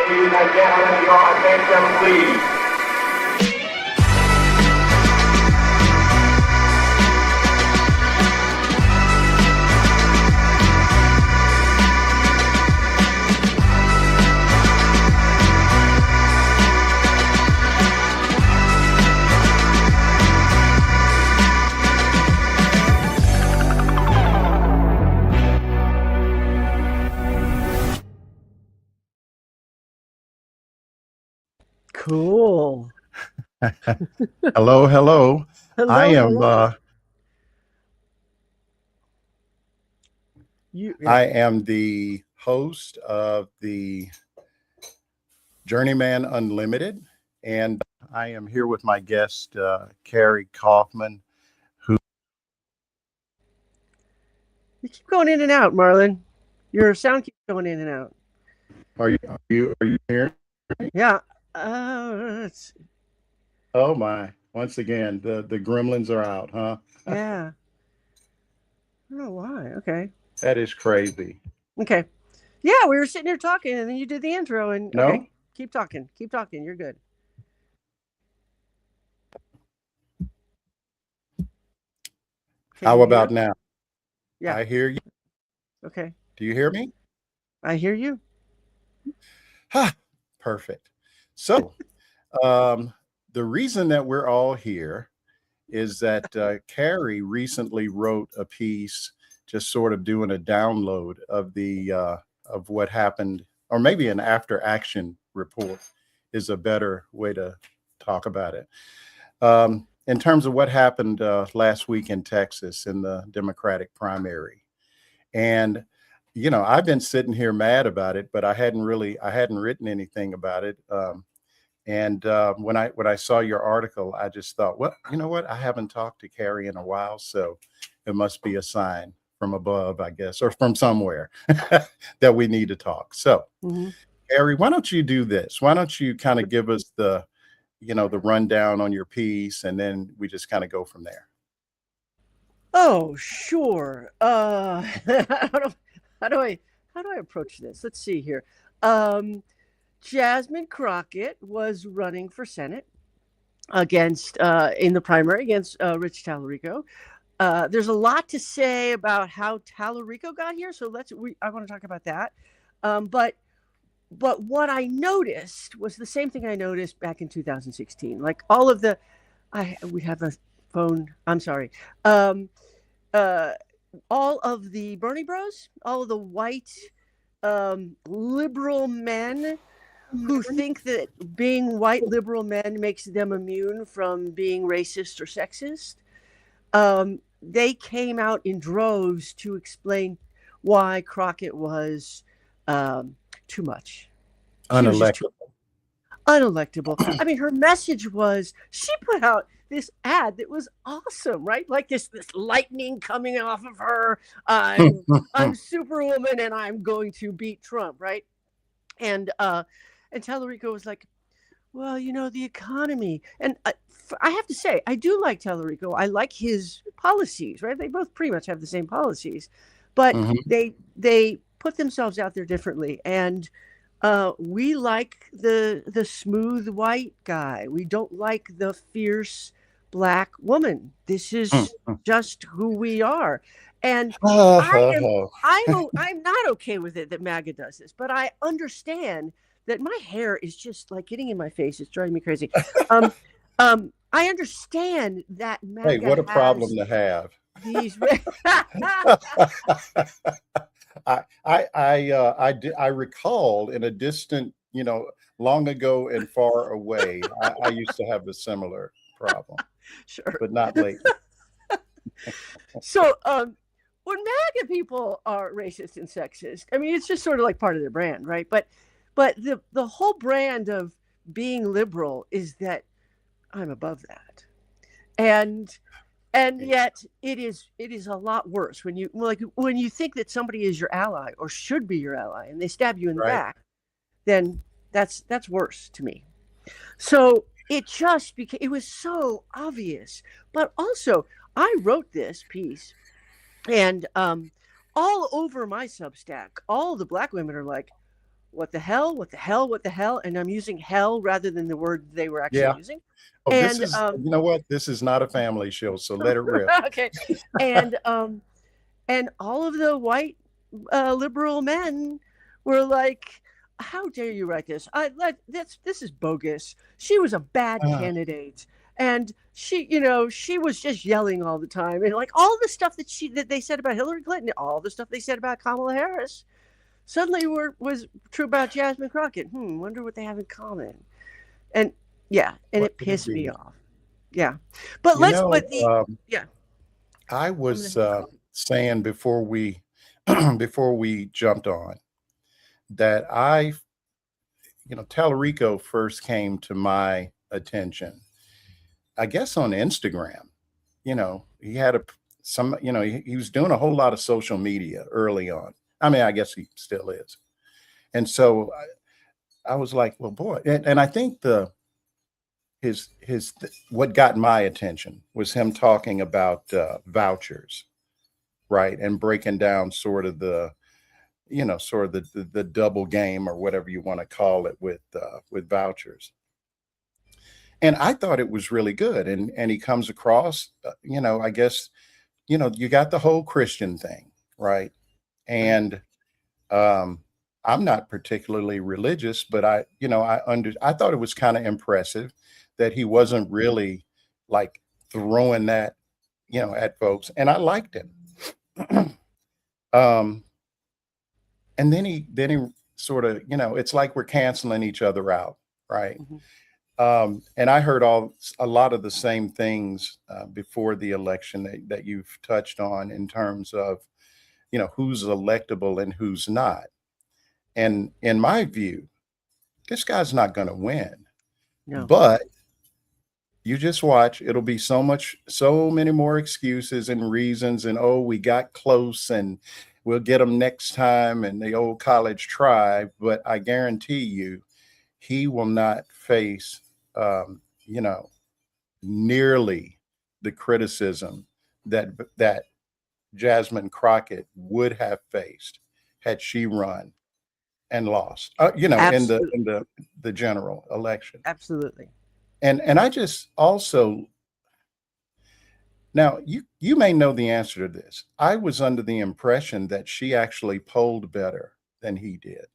Ladies and gentlemen, your attention, please. Cool. Hello, hello. I am hello. I am the host of the Journeyman Unlimited, and I am here with my guest, Carrie Kaufman, who You keep going in and out, Marlon. Your sound keeps going in and out. are you here? Yeah. Oh my! Once again, the gremlins are out, huh? Yeah. I don't know why. Okay. That is crazy. Okay. Yeah, we were sitting here talking, and then you did the intro, and No? okay, keep talking. Keep talking. You're good. How about now? Yeah. I hear you. Okay. Do you hear me? I hear you. Perfect. So, the reason that we're all here is that Carrie recently wrote a piece, just sort of doing a download of the of what happened, or maybe an after action report is a better way to talk about it. In terms of what happened last week in Texas in the Democratic primary, and I've been sitting here mad about it, but I hadn't written anything about it. And when I saw your article, I just thought, well, you know what? I haven't talked to Carrie in a while, so it must be a sign from above, I guess, or from somewhere that we need to talk. So, Carrie, why don't you do this? Why don't you kind of give us the rundown on your piece, and then we just kind of go from there. Oh, sure. How do I approach this? Let's see here. Jasmine Crockett was running for Senate against in the primary against Rich Tallarico. There's a lot to say about how Tallarico got here, so I want to talk about that. But what I noticed was the same thing I noticed back in 2016. Like all of we have a phone. I'm sorry. All of the Bernie Bros, all of the white liberal men who think that being white liberal men makes them immune from being racist or sexist, they came out in droves to explain why Crockett was too much. Unelectable. Unelectable. I mean, her message was, she put out this ad that was awesome, right? Like this lightning coming off of her. I'm Superwoman and I'm going to beat Trump, right? And Tallarico was like, well, the economy. And I have to say, I do like Tallarico. I like his policies, right? They both pretty much have the same policies, but they put themselves out there differently. And we like the smooth white guy. We don't like the fierce black woman. This is just who we are. And I'm not okay with it that MAGA does this, but I understand that my hair is just like getting in my face. It's driving me crazy. I understand that MAGA. Hey, what a problem to have. These. I recall in a distant, long ago and far away, I used to have a similar problem. Sure. But not lately. So, when MAGA people are racist and sexist, I mean, it's just sort of like part of their brand, right? But the whole brand of being liberal is that I'm above that, and yet it is a lot worse when you think that somebody is your ally or should be your ally, and they stab you in the back, then that's worse to me. So it just became, it was so obvious. But also, I wrote this piece, and all over my Substack, all the black women are like, what the hell, what the hell, what the hell, and I'm using hell rather than the word they were actually Yeah. using. Oh, this And is, you know what? This is not a family show, so let it rip. okay, and all of the white liberal men were like, "How dare you write this? This is bogus. She was a bad Uh, candidate, and she was just yelling all the time, and like all the stuff that they said about Hillary Clinton, all the stuff they said about Kamala Harris, suddenly was true about Jasmine Crockett. Wonder what they have in common." And yeah, and what it could it pissed me be? off. Yeah, but You let's know, put the yeah. I I'm gonna was have coffee. saying before we before we jumped on that Tallarico first came to my attention, I guess on Instagram. He had he was doing a whole lot of social media early on. I mean, I guess he still is. And so I was like, well, boy, and I think what got my attention was him talking about vouchers, right, and breaking down sort of the double game or whatever you want to call it with vouchers. And I thought it was really good. And he comes across, I guess, you got the whole Christian thing, right? Right. And I'm not particularly religious, but I thought it was kind of impressive that he wasn't really like throwing that, at folks, and I liked him. um, and then he sort of, it's like we're canceling each other out, right? Mhm. And I heard a lot of the same things before the election that you've touched on in terms of, who's electable and who's not. And in my view, this guy's not going to win. No. But you just watch, it'll be so many more excuses and reasons. And oh, we got close and we'll get them next time. And the old college try. But I guarantee you, he will not face, nearly the criticism that Jasmine Crockett would have faced had she run and lost, in the Absolutely. in the general election. Absolutely. And I just also, now you may know the answer to this. I was under the impression that she actually polled better than he did.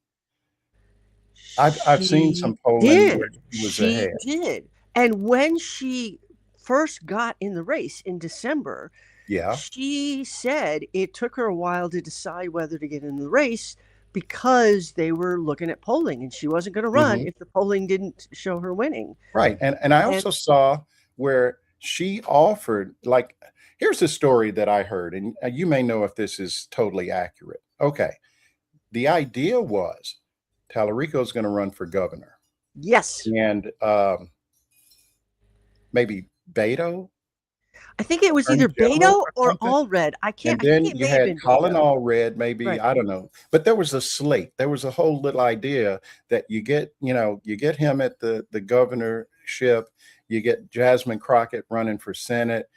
I've seen She some polling where did. she was She ahead. did. And when she first got in the race in December, Yeah, she said it took her a while to decide whether to get in the race because they were looking at polling and she wasn't going to run hmm if the polling didn't show her winning. right. And I And also saw where she offered, like, here's the story that I heard, and you may know if this is totally accurate. Okay, the idea was Tallarico's going to run for governor, yes, and maybe Beto, I think it was Attorney either General Beto or or something. Allred. And I think then it you may have had been Colin Beto. Allred, maybe, Right. I don't know. But there was a slate. There was a whole little idea that you get him at the governorship, you get Jasmine Crockett running for Senate.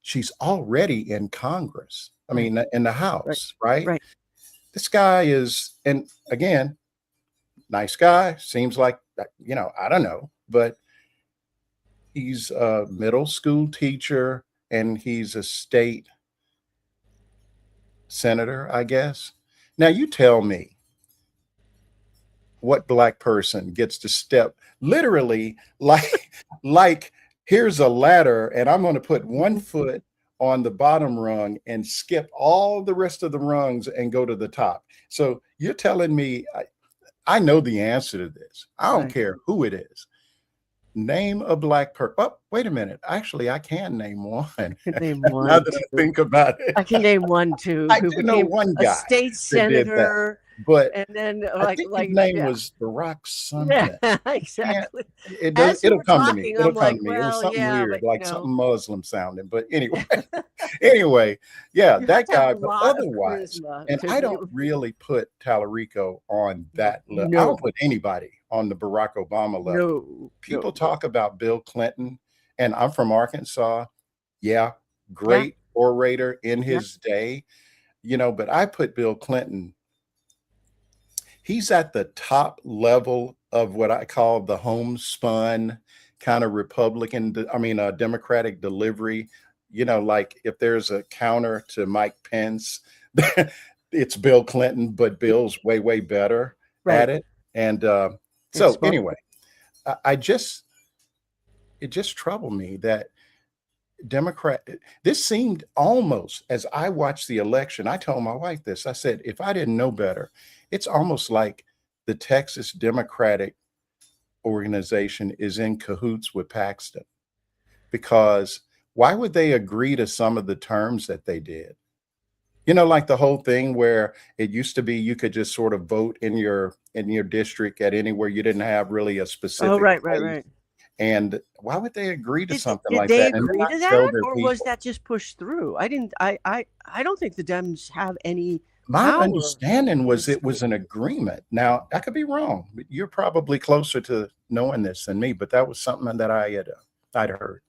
She's already in Congress. I Right. mean, in the Right. House, right? Right. This guy is, and again, nice guy, seems like, I don't know, but he's a middle school teacher and he's a state senator, I guess. Now you tell me what black person gets to step literally like like here's a ladder and I'm going to put one Mhm. foot on the bottom rung and skip all the rest of the rungs and go to the top. So you're telling me I know the answer to this. I don't Right. care who it is. Name a black person. Oh, wait a minute. Actually, I can name one. I can name Now one that I too. think about it, I can name one too I who do know became one a guy state that did that, senator but and then I think his name yeah. was Barack Yeah, something. Can't exactly. it does As you it'll were come to me. talking, It'll I'm come like, to me. It was well, something yeah, weird, but like something Muslim sounding. But anyway, anyway, yeah, you have that to have a guy. But lot of otherwise, charisma and to I be don't able really put Tallarico on that level. I don't no, put anybody on the Barack Obama level. no, People no. talk about Bill Clinton, and I'm from Arkansas. Yeah, Yeah, great orator in yeah. his day, but I put Bill Clinton. he's at the top level of what I call the homespun kind of Democratic delivery. Like if there's a counter to Mike Pence, it's Bill Clinton, but Bill's way, way better at Right. it. And It's so smart. anyway, it just troubled me that this seemed almost, as I watched the election, I told my wife this, I said, if I didn't know better, it's almost like the Texas Democratic organization is in cahoots with Paxton, because why would they agree to some of the terms that they did? Like the whole thing where it used to be you could just sort of vote in your district at anywhere, you didn't have really a Oh, specific right. place. And why would they agree to something Did like they that and agree not to tell that, their or was people? that just pushed through? I don't think the Dems have any My power understanding in the was it was state. an agreement. Now, I could be wrong, but you're probably closer to knowing this than me, but that was something that I'd heard.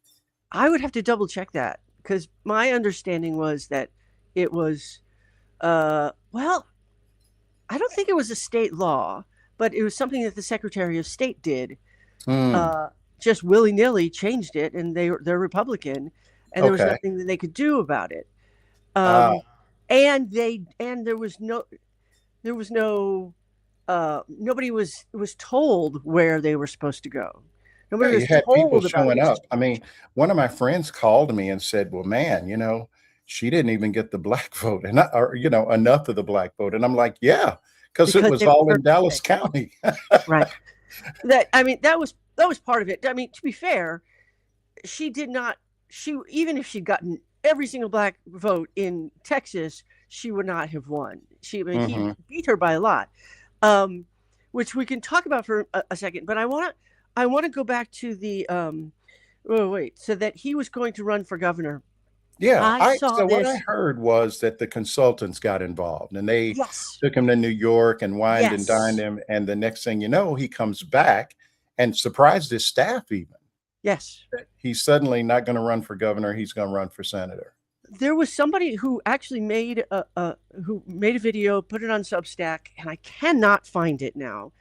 I would have to double check that, because my understanding was that it was, well, I don't think it was a state law, but it was something that the Secretary of State did. Hmm. Just willy nilly changed it, and they're Republican, and there was Okay. nothing that they could do about it. Uh, And there was no nobody was told where they were supposed to go. yeah, Nobody you was had people told about showing up. this. I mean, one of my friends called me and said, well, man, she didn't even get the black vote, enough of the black vote. And I'm like, yeah, because it Because was they were all in very Dallas sick. County. Right. That was part of it. I mean, to be fair, she did not. She even if she'd gotten every single black vote in Texas, she would not have won. He Hmm. beat her by a lot, um, which we can talk about for a second. But I want to go back to the oh wait, so that he was going to run for governor. Yeah. I saw So what I this. heard was that the consultants got involved and they Yes, took him to New York and wined and dined yes, him. And the next thing you know, he comes back and surprised his staff even. yes. He's suddenly not going to run for governor. He's going to run for senator. There was somebody who actually made a video, put it on Substack, and I cannot find it now.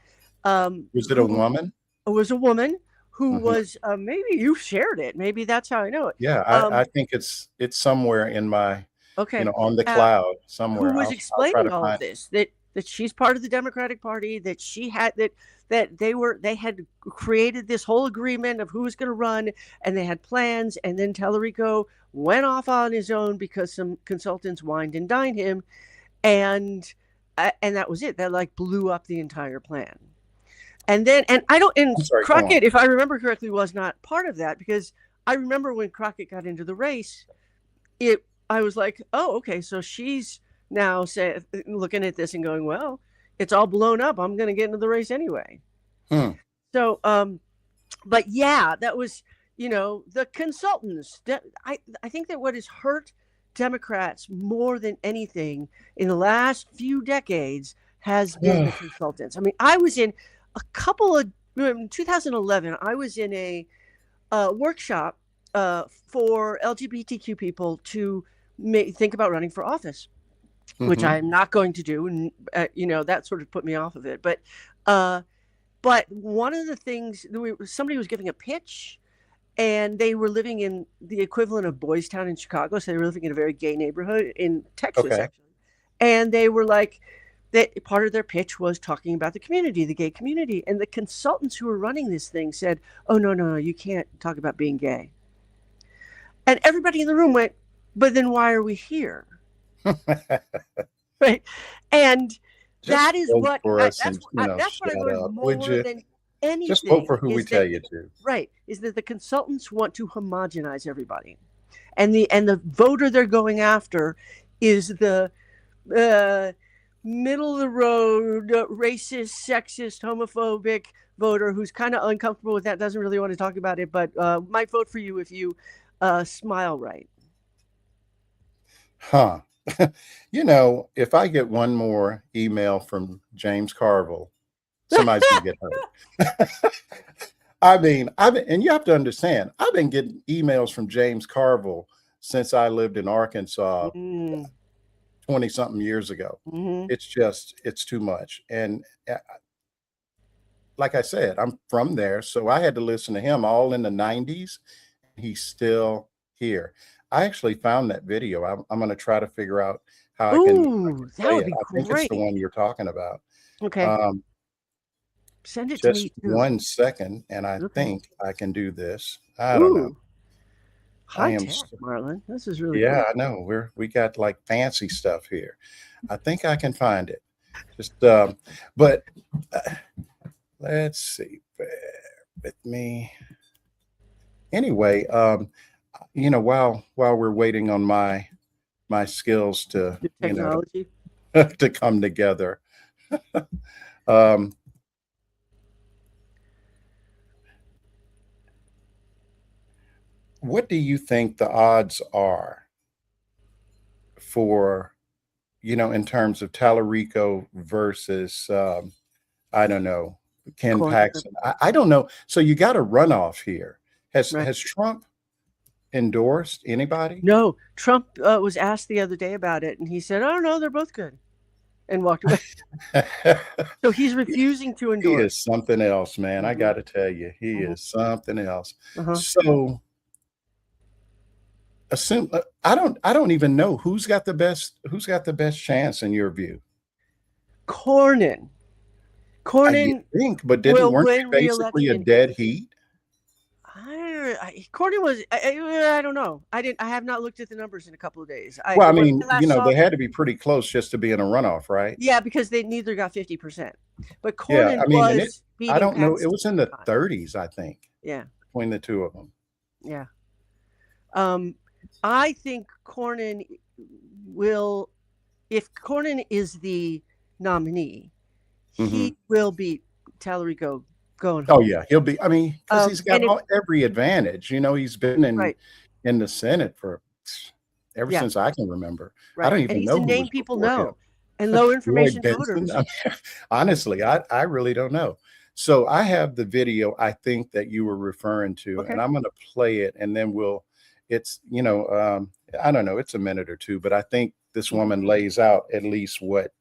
Was it a Who woman? was a woman who Mhm. was, maybe you shared it. Maybe that's how I know it. Yeah, I Um, think it's somewhere in my, okay, on the uh, cloud who somewhere. was I'll try explaining to all of find. this, that she's part of the Democratic Party, that she had that they had created this whole agreement of who was going to run, and they had plans, and then Tellerico went off on his own because some consultants wined and dined him, and that was it. That like blew up the entire plan. And I don't, and I'm sorry. Go on. Crockett, if I remember correctly, was not part of that, because I remember when Crockett got into the race, I was like, oh, okay, so she's now looking at this and going, well, it's all blown up. I'm going to get into the race anyway. Hmm. So, but yeah, that was, the consultants. I think that what has hurt Democrats more than anything in the last few decades has been the consultants. I mean, I was in a couple of, in 2011, I was in a workshop for LGBTQ people to think about running for office, which Hmm. I'm not going to do, and that sort of put me off of it. But one of the things, somebody was giving a pitch, and they were living in the equivalent of Boys Town in Chicago, so they were living in a very gay neighborhood in Texas, Okay. actually. And they were like, that part of their pitch was talking about the community, the gay community, and the consultants who were running this thing said, "Oh no, you can't talk about being gay." And everybody in the room went, "But then why are we here?" Right? And Just that is vote what for us and that's what I shut learned up, would more you? than Just vote anything, for who we is tell that, you to. right, is that the consultants want to homogenize everybody, and the voter they're going after is the middle of the road, racist, sexist, homophobic voter who's kind of uncomfortable with that, doesn't really want to talk about it, but might vote for you if you smile right. Huh. If I get one more email from James Carville, somebody's gonna get hurt. I mean, and you have to understand, I've been getting emails from James Carville since I lived in Arkansas Mm, 20 something years ago. Mm-hmm. It's too much. And like I said, I'm from there, so I had to listen to him all in the 90s. He's still here. I actually found that video. I'm going to try to figure out how I can Ooh, that play would it. be I think it's great. the one you're talking about. Okay. Send it to Just me too. 1 second, and I Okay. think I can do this. I don't know. High I am tech, Marlon. This is really Yeah, cool. I know. We got like fancy stuff here. I think I can find it. Just but let's see. Bear with me. Anyway, while we're waiting on my skills to, The technology. to come together. What do you think the odds are for, in terms of Tallarico versus, I don't know, Ken Corner. Paxton? I don't know. So you got a runoff here. Right. Has Trump endorsed anybody? No, Trump was asked the other day about it, and he said, "Oh no, they're both good," and walked away. So he's refusing to He endorse. is something else, man. I Mhm. got to tell you, he Mhm. is something else. Uh-huh. So assume I don't even know who's got the best chance in your view. Cornyn. I think, but will weren't win they basically a re-election. dead heat? Cornyn was. I don't know. I have not looked at the numbers in a couple of days. Well, I mean, they had to be pretty close just to be in a runoff, right? Yeah, because they neither got 50%. But Yeah, Cornyn I mean, was beating I don't know. Paxton It was in the 30s, I think. Yeah. Between the two of them. Yeah. I think Cornyn will, if Cornyn is the nominee, he will beat Tallarico going home. Oh yeah, he'll be. I mean, because he's got every advantage. He's been in the Senate for ever since I can remember. Right. I don't even and he's know a who name was people before know, him. and low information Roy voters. Benson? Honestly, I really don't know. So I have the video I think that you were referring to, and I'm going to play it, and then it's I don't know, it's a minute or two, but I think this woman lays out at least what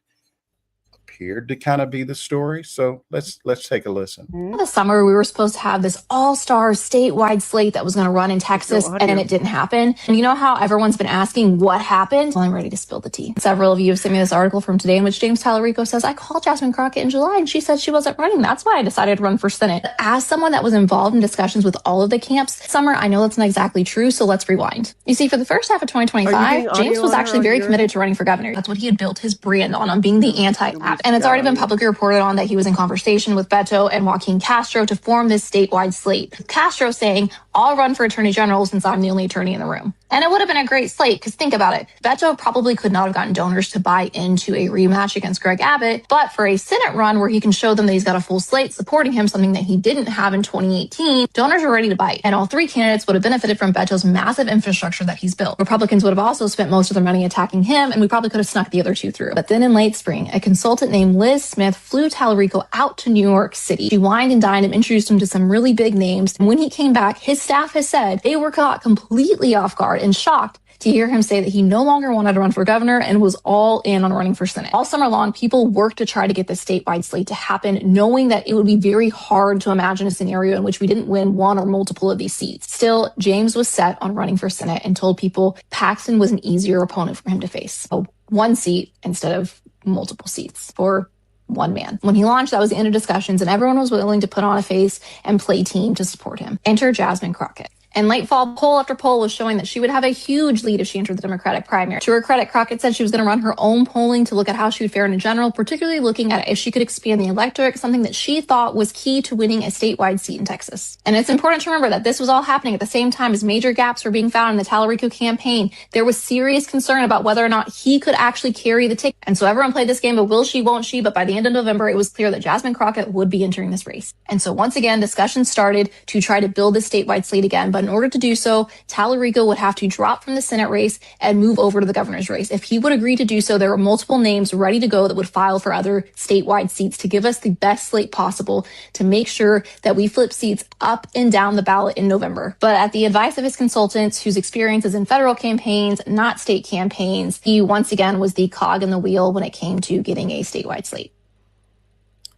appeared to kind of be the story. So let's take a listen. This summer, we were supposed to have this all-star statewide slate that was going to run in Texas, and then it didn't happen. And you know how everyone's been asking what happened? Well, I'm ready to spill the tea. Several of you have sent me this article from today in which James Tallarico says, I called Jasmine Crockett in July and she said she wasn't running. That's why I decided to run for Senate. As someone that was involved in discussions with all of the camps, Summer, I know that's not exactly true, so let's rewind. You see, for the first half of 2025, James was actually very committed to running for governor. That's what he had built his brand on being the anti-app. And it's already been publicly reported on that he was in conversation with Beto and Joaquin Castro to form this statewide slate. Castro saying, I'll run for attorney general since I'm the only attorney in the room. And it would have been a great slate, because think about it. Beto probably could not have gotten donors to buy into a rematch against Greg Abbott, but for a Senate run where he can show them that he's got a full slate supporting him, something that he didn't have in 2018, donors are ready to bite. And all three candidates would have benefited from Beto's massive infrastructure that he's built. Republicans would have also spent most of their money attacking him, and we probably could have snuck the other two through. But then in late spring, a consultant named Liz Smith flew Tallarico out to New York City. She wined and dined him, introduced him to some really big names. And when he came back, his staff has said they were caught completely off guard and shocked to hear him say that he no longer wanted to run for governor and was all in on running for Senate. All summer long, people worked to try to get this statewide slate to happen, knowing that it would be very hard to imagine a scenario in which we didn't win one or multiple of these seats. Still, James was set on running for Senate and told people Paxton was an easier opponent for him to face. So one seat instead of multiple seats for one man. When he launched, that was the end of discussions, and everyone was willing to put on a face and play team to support him. Enter Jasmine Crockett. And late fall, poll after poll was showing that she would have a huge lead if she entered the Democratic primary. To her credit, Crockett said she was going to run her own polling to look at how she would fare in general, particularly looking at if she could expand the electorate, something that she thought was key to winning a statewide seat in Texas. And it's important to remember that this was all happening at the same time as major gaps were being found in the Tallarico campaign. There was serious concern about whether or not he could actually carry the ticket. And so everyone played this game of will she, won't she, but by the end of November, it was clear that Jasmine Crockett would be entering this race. And so once again, discussions started to try to build the statewide slate again, but in order to do so, Tallarico would have to drop from the Senate race and move over to the governor's race. If he would agree to do so, there were multiple names ready to go that would file for other statewide seats to give us the best slate possible to make sure that we flip seats up and down the ballot in November. But at the advice of his consultants, whose experience is in federal campaigns, not state campaigns, he once again was the cog in the wheel when it came to getting a statewide slate.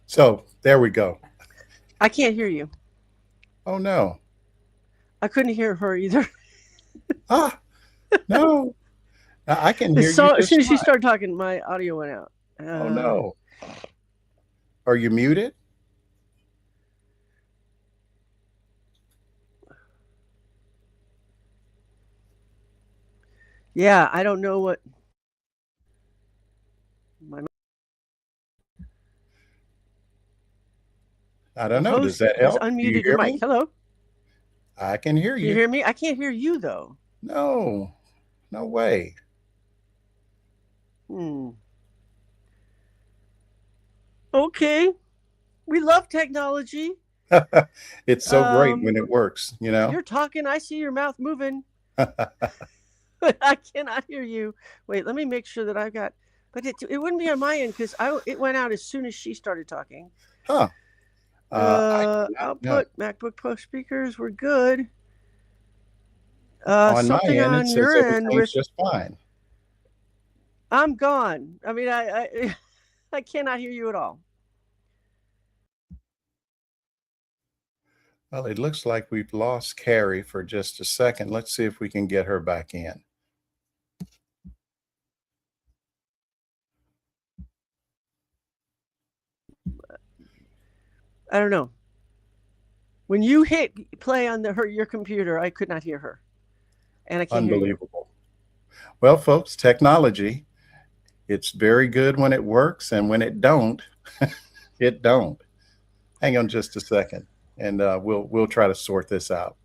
So there we go. I can't hear you. Oh, no. I couldn't hear her either. No. I can hear So, you. as soon as she started talking, my audio went out. Oh, no. Are you muted? Yeah, I don't know what. I don't know. Does that help? Unmuted your mic. Hello. I can hear you. Can you hear me? I can't hear you though. No way. Okay. We love technology. It's so great when it works, you know. You're talking. I see your mouth moving. I cannot hear you. Wait, let me make sure that I've got. But it wouldn't be on my end because it went out as soon as she started talking. Huh. Output MacBook Pro speakers were good. On my something end, on it says your end everything's just fine. I'm gone. I mean, I cannot hear you at all. Well, it looks like we've lost Carrie for just a second. Let's see if we can get her back in. I don't know. When you hit play on your computer, I could not hear her. And I can't hear you. Unbelievable. Well, folks, technology, it's very good when it works, and when it don't, it don't. Hang on just a second, and we'll try to sort this out.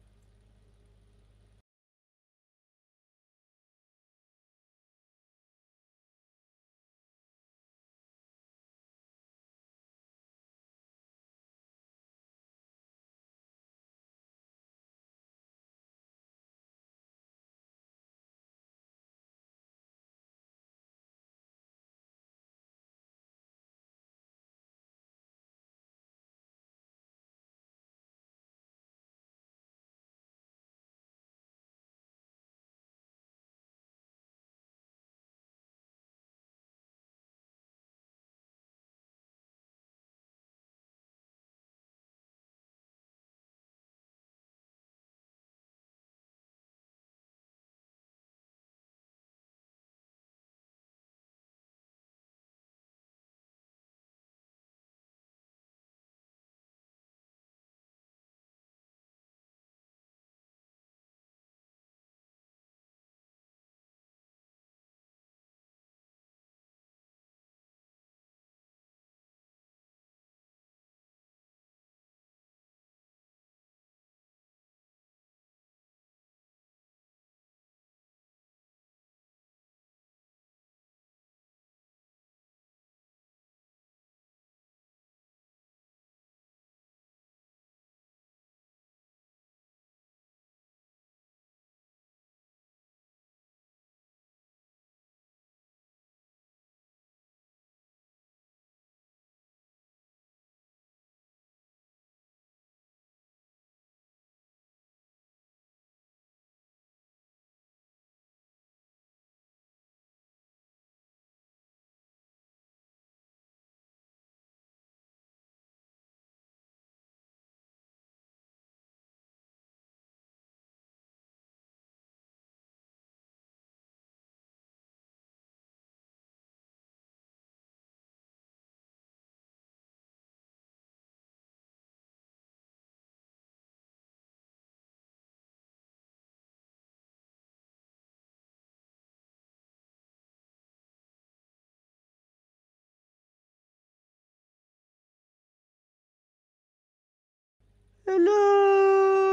Hello.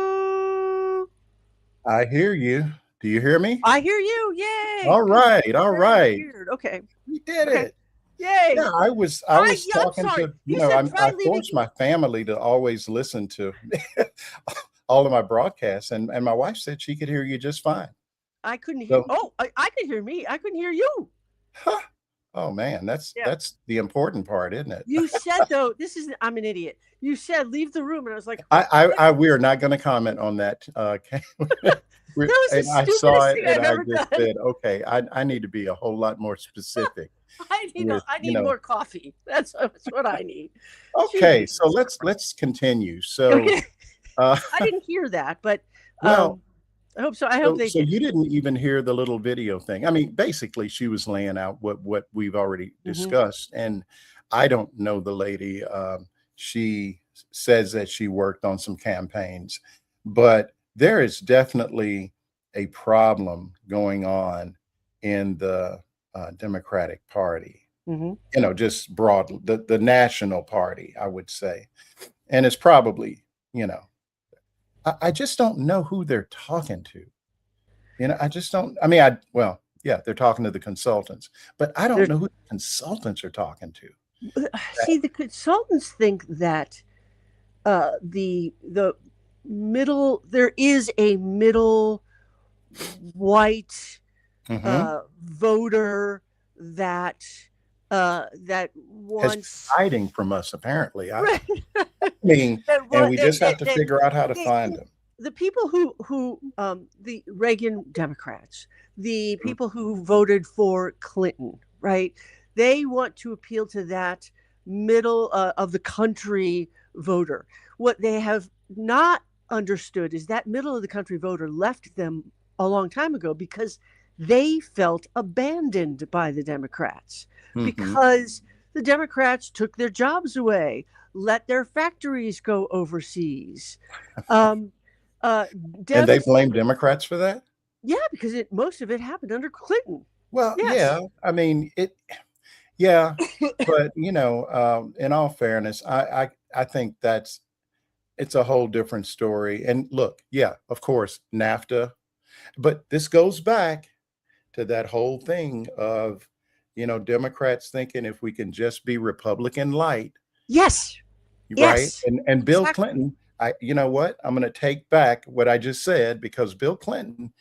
I hear you. Do you hear me? I hear you. Yay. All right. All right. Weird. Okay. We did it. Yay. Yeah, I was talking to, I forced my family to always listen to all of my broadcasts, and my wife said she could hear you just fine. I couldn't hear. So, Oh, I could hear me. I couldn't hear you. huh. Oh man, that's the important part, isn't it? You said though, I'm an idiot. You said leave the room, and I was like, we are not going to comment on that. that was the And I stupidest saw it, thing and I've I ever just done. said, okay, I need to be a whole lot more specific. I need You know. more coffee. That's what I need. Okay, Jeez. so let's continue. So, Okay. uh, I didn't hear that, but well, I hope so. I hope they so did. you didn't even hear the little video thing. I mean, basically, she was laying out what we've already discussed, and I don't know the lady. She says that she worked on some campaigns, but there is definitely a problem going on in the Democratic Party. You know, just broadly, the national party, I would say, and it's probably, you know, I just don't know who they're talking to. You know, I just don't. I mean, well, yeah, they're talking to the consultants, but I don't know who the consultants are talking to. See, the consultants think that the middle, there is a middle white voter that wants has been hiding from us, apparently. Right. I mean, and we just have to figure out how to find them. The people who the Reagan Democrats, the people who voted for Clinton, right? They want to appeal to that middle of the country voter. What they have not understood is that middle of the country voter left them a long time ago because they felt abandoned by the Democrats because the Democrats took their jobs away, let their factories go overseas. And they blame Democrats for that? Yeah, because most of it happened under Clinton. Well, yeah, I mean yeah, but you know, in all fairness, I think it's a whole different story. And look, yeah, of course, NAFTA, but this goes back to that whole thing of, you know, Democrats thinking if we can just be Republican light. Yes. Right. Yes. And Bill Clinton, you know what? I'm going to take back what I just said, because Bill Clinton,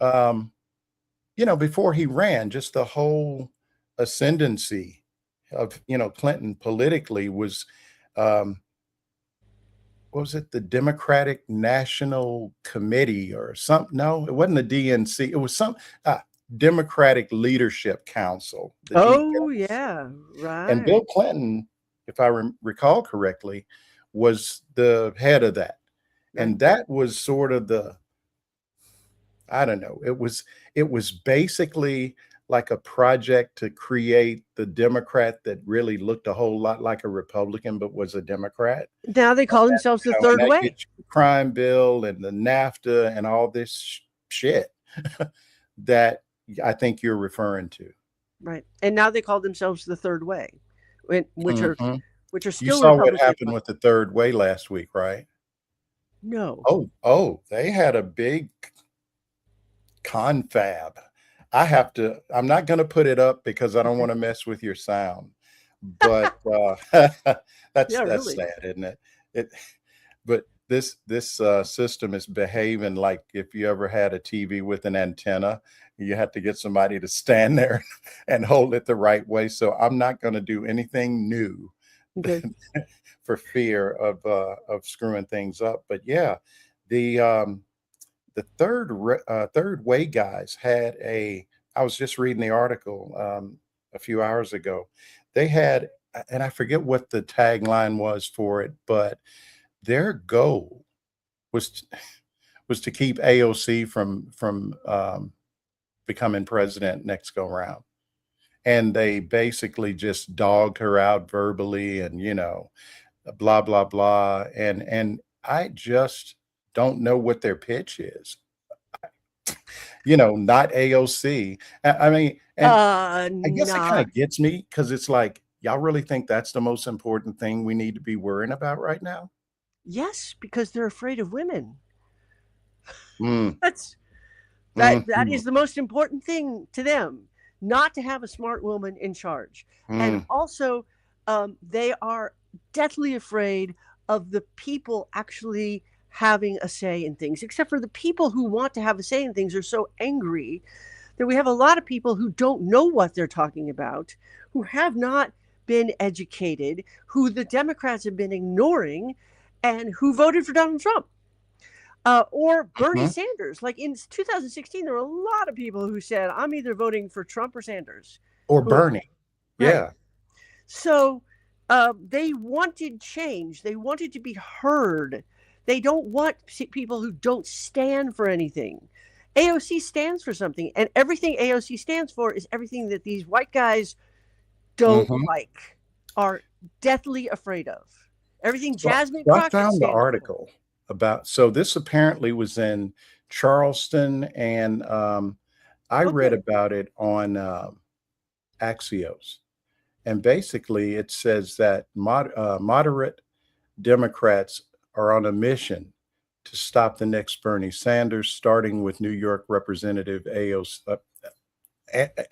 you know, before he ran, just the whole ascendancy of, you know, Clinton politically was, what was it? The Democratic National Committee or something? No, it wasn't the DNC. It was some Democratic Leadership Council. Oh, yeah. Right. And Bill Clinton, if I recall correctly, was the head of that. And that was sort of I don't know, it was basically like a project to create the Democrat that really looked a whole lot like a Republican, but was a Democrat. Now they call themselves the third way. Crime bill and the NAFTA and all this shit that I think you're referring to. Right. And now they call themselves the third way, which are still. You saw what happened with the third way last week, right? No. Oh, they had a big confab. I'm not going to put it up because I don't want to mess with your sound, but that's really sad, isn't it? But this system is behaving like if you ever had a TV with an antenna, you have to get somebody to stand there and hold it the right way. So I'm not going to do anything new for fear of screwing things up. But yeah, the third way guys had I was just reading the article a few hours ago. They had, and I forget what the tagline was for it, but their goal was to keep AOC from becoming president next go round. And they basically just dogged her out verbally and, you know, blah, blah, blah. And I just don't know what their pitch is. You know, not AOC. I mean, and I guess it kind of gets me because it's like, y'all really think that's the most important thing we need to be worrying about right now? Yes, because they're afraid of women. Mm. That is the most important thing to them, not to have a smart woman in charge. And also, they are deathly afraid of the people actually having a say in things, except for the people who want to have a say in things are so angry that we have a lot of people who don't know what they're talking about, who have not been educated, who the Democrats have been ignoring, and who voted for Donald Trump. Or Bernie Sanders. Like in 2016, there were a lot of people who said, I'm either voting for Trump or Sanders. Or Bernie. Right. Yeah. So they wanted change. They wanted to be heard. They don't want people who don't stand for anything. AOC stands for something, and everything AOC stands for is everything that these white guys don't like, are deathly afraid of. Everything Jasmine Crockett I found the stands article about, so this apparently was in Charleston, and I read about it on Axios. And basically it says that moderate Democrats are on a mission to stop the next Bernie Sanders, starting with New York Representative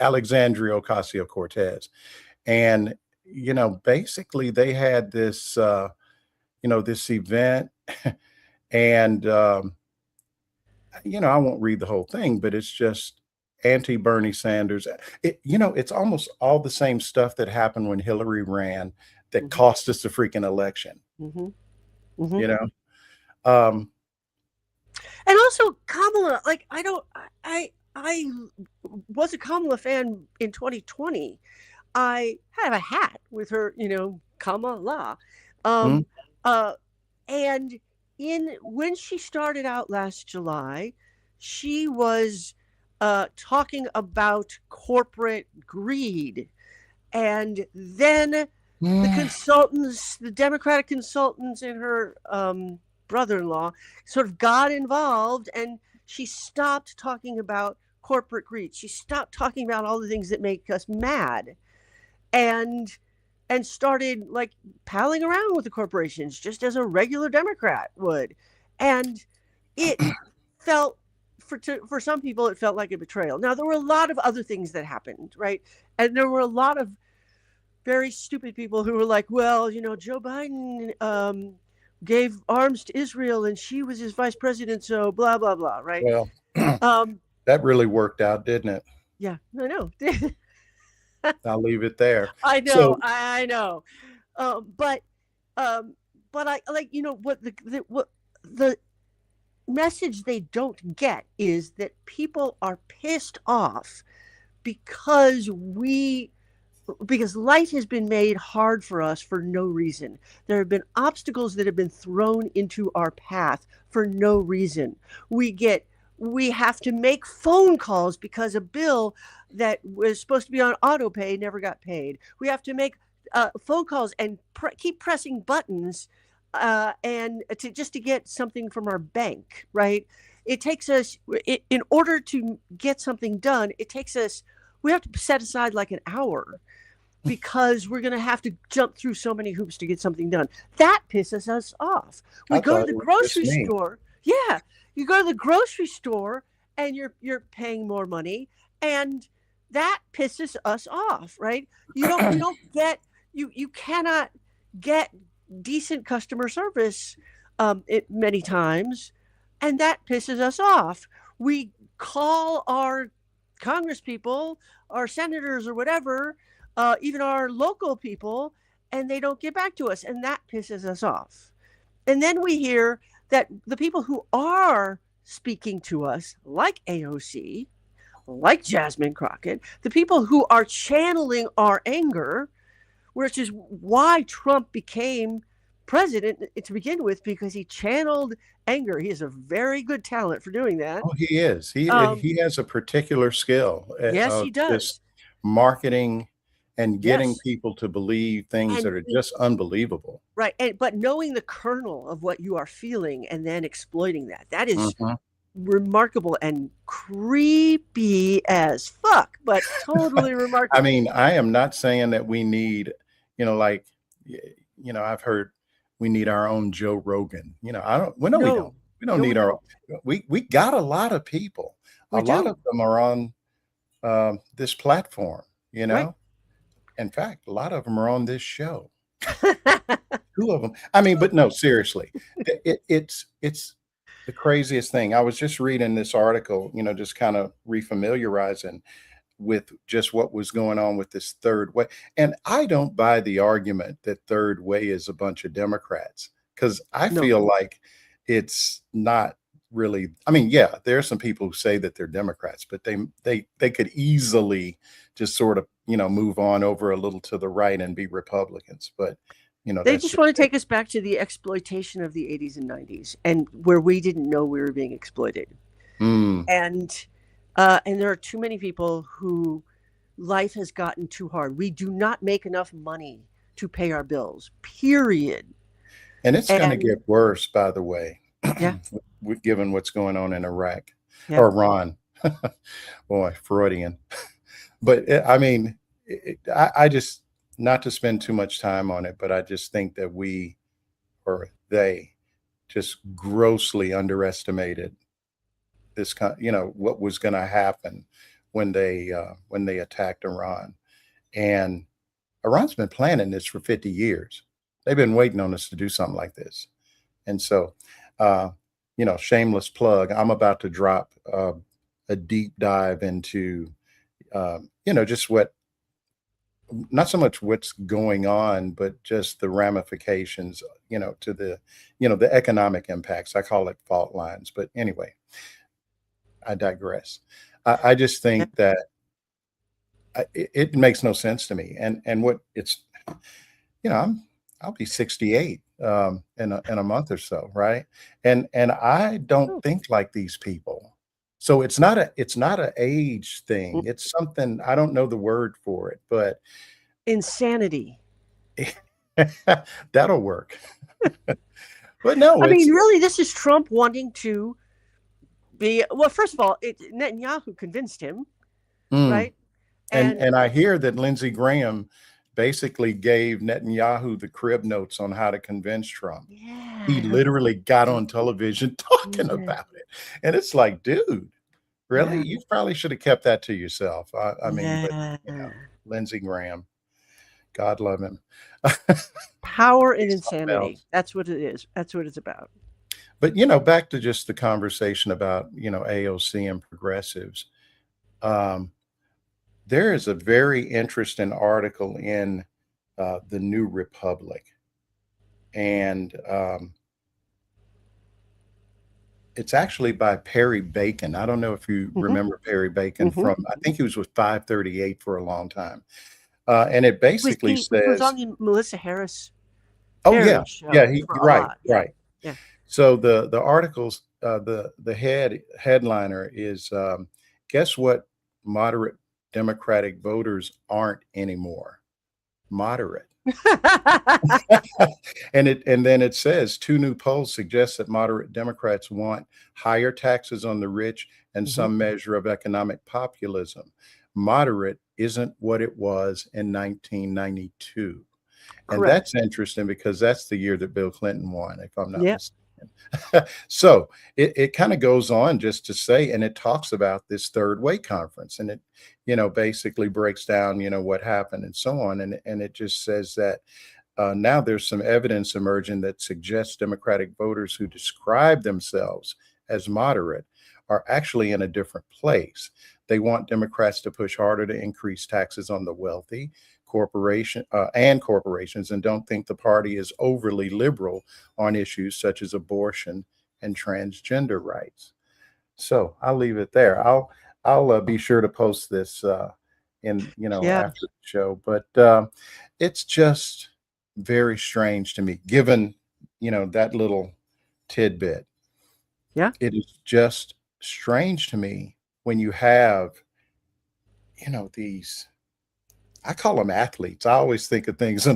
Alexandria Ocasio-Cortez. And, you know, basically they had this, you know, this event and, you know, I won't read the whole thing, but it's just anti-Bernie Sanders. You know, it's almost all the same stuff that happened when Hillary ran that cost us the freaking election, you know? And also Kamala, like I was a Kamala fan in 2020. I have a hat with her, you know, Kamala. And when she started out last July, she was talking about corporate greed. And then the consultants, the Democratic consultants and her brother-in-law sort of got involved, and she stopped talking about corporate greed. She stopped talking about all the things that make us mad, and started like palling around with the corporations just as a regular Democrat would. And it felt, for some people, it felt like a betrayal. Now, there were a lot of other things that happened, right? And there were a lot of very stupid people who were like, well, you know, Joe Biden gave arms to Israel and she was his vice president, so blah, blah, blah, right? Well, that really worked out, didn't it? Yeah, I know. I'll leave it there. I know, so, I know. But I like, you know, what the message they don't get is that people are pissed off because life has been made hard for us for no reason. There have been obstacles that have been thrown into our path for no reason. We have to make phone calls because a bill that was supposed to be on auto pay never got paid. We have to make phone calls and keep pressing buttons and just to get something from our bank, right? It takes us, in order to get something done, we have to set aside like an hour because we're going to have to jump through so many hoops to get something done. That pisses us off. We go to the grocery store. Yeah. You go to the grocery store and you're paying more money, and that pisses us off, right? You cannot get decent customer service many times, and that pisses us off. We call our Congress people, our senators or whatever, even our local people, and they don't get back to us, and that pisses us off. And then we hear that the people who are speaking to us, like AOC, like Jasmine Crockett, the people who are channeling our anger, which is why Trump became president to begin with, because he channeled anger. He has a very good talent for doing that. Oh, he is. He has a particular skill. Yes, he does. Marketing and getting people to believe things that are just unbelievable. Right. But knowing the kernel of what you are feeling and then exploiting that is remarkable and creepy as fuck, but totally remarkable. I mean, I am not saying that we need, you know, like, you know, I've heard we need our own Joe Rogan. You know, we don't need our own. We got a lot of people. A lot of them are on this platform, you know. Right. In fact, a lot of them are on this show. two of them. I mean, but no, seriously, it's the craziest thing. I was just reading this article, just kind of refamiliarizing with just what was going on with this third way. And I don't buy the argument that third way is a bunch of Democrats, because I No. feel like it's not really. I mean, yeah, there are some people who say that they're Democrats, but they could easily just sort of, move on over a little to the right and be Republicans. But They that's just just want to take us back to the exploitation of the 80s and 90s, and where we didn't know we were being exploited. Mm. And there are too many people who life has gotten too hard. We do not make enough money to pay our bills, period. And it's going to And get worse, by the way, yeah, given what's going on in Iraq yeah. or Iran. Boy, Freudian. But I mean, I just, not to spend too much time on it, but I just think that we, or they, just grossly underestimated this what was going to happen when they attacked Iran. And Iran's been planning this for 50 years. They've been waiting on us to do something like this. And so, shameless plug, I'm about to drop a deep dive into, just not so much what's going on, but just the ramifications, to the economic impacts. I call it fault lines. But anyway, I digress. I just think that it makes no sense to me. And what it's, I'll be 68 in a month or so, right? And I don't think like these people. So it's not a age thing. It's something, I don't know the word for it, but Insanity. that'll work. But no, I mean, really, this is Trump wanting to be, well, first of all, Netanyahu convinced him, right? And I hear that Lindsey Graham basically gave Netanyahu the crib notes on how to convince Trump. Yeah, He literally got on television talking about it. And it's like, dude, really? Yeah. You probably should have kept that to yourself. I mean, but Yeah. Lindsey Graham, God love him. Power and He's something insanity. else. That's what it is. That's what it's about. But, back to just the conversation about, AOC and progressives. There is a very interesting article in the New Republic, and it's actually by Perry Bacon. I don't know if you remember Perry Bacon from, I think he was with 538 for a long time. And it basically He was says, on the Melissa Harris. oh yeah, show yeah, for a right, lot. Yeah. right. Yeah. So the articles, the headliner is, guess what moderate Democratic voters aren't anymore? Moderate. And then it says 2 new polls suggest that moderate Democrats want higher taxes on the rich and some measure of economic populism. Moderate isn't what it was in 1992. And that's interesting because that's the year that Bill Clinton won, if I'm not mistaken. So it kind of goes on just to say, and it talks about this third way conference, and it, basically breaks down, what happened and so on. And it just says that now there's some evidence emerging that suggests Democratic voters who describe themselves as moderate are actually in a different place. They want Democrats to push harder to increase taxes on the wealthy, corporations, and don't think the party is overly liberal on issues such as abortion and transgender rights. So I'll leave it there. I'll be sure to post this after the show. But it's just very strange to me, given that little tidbit. Yeah, it is just strange to me when you have these, I call them athletes. I always think of things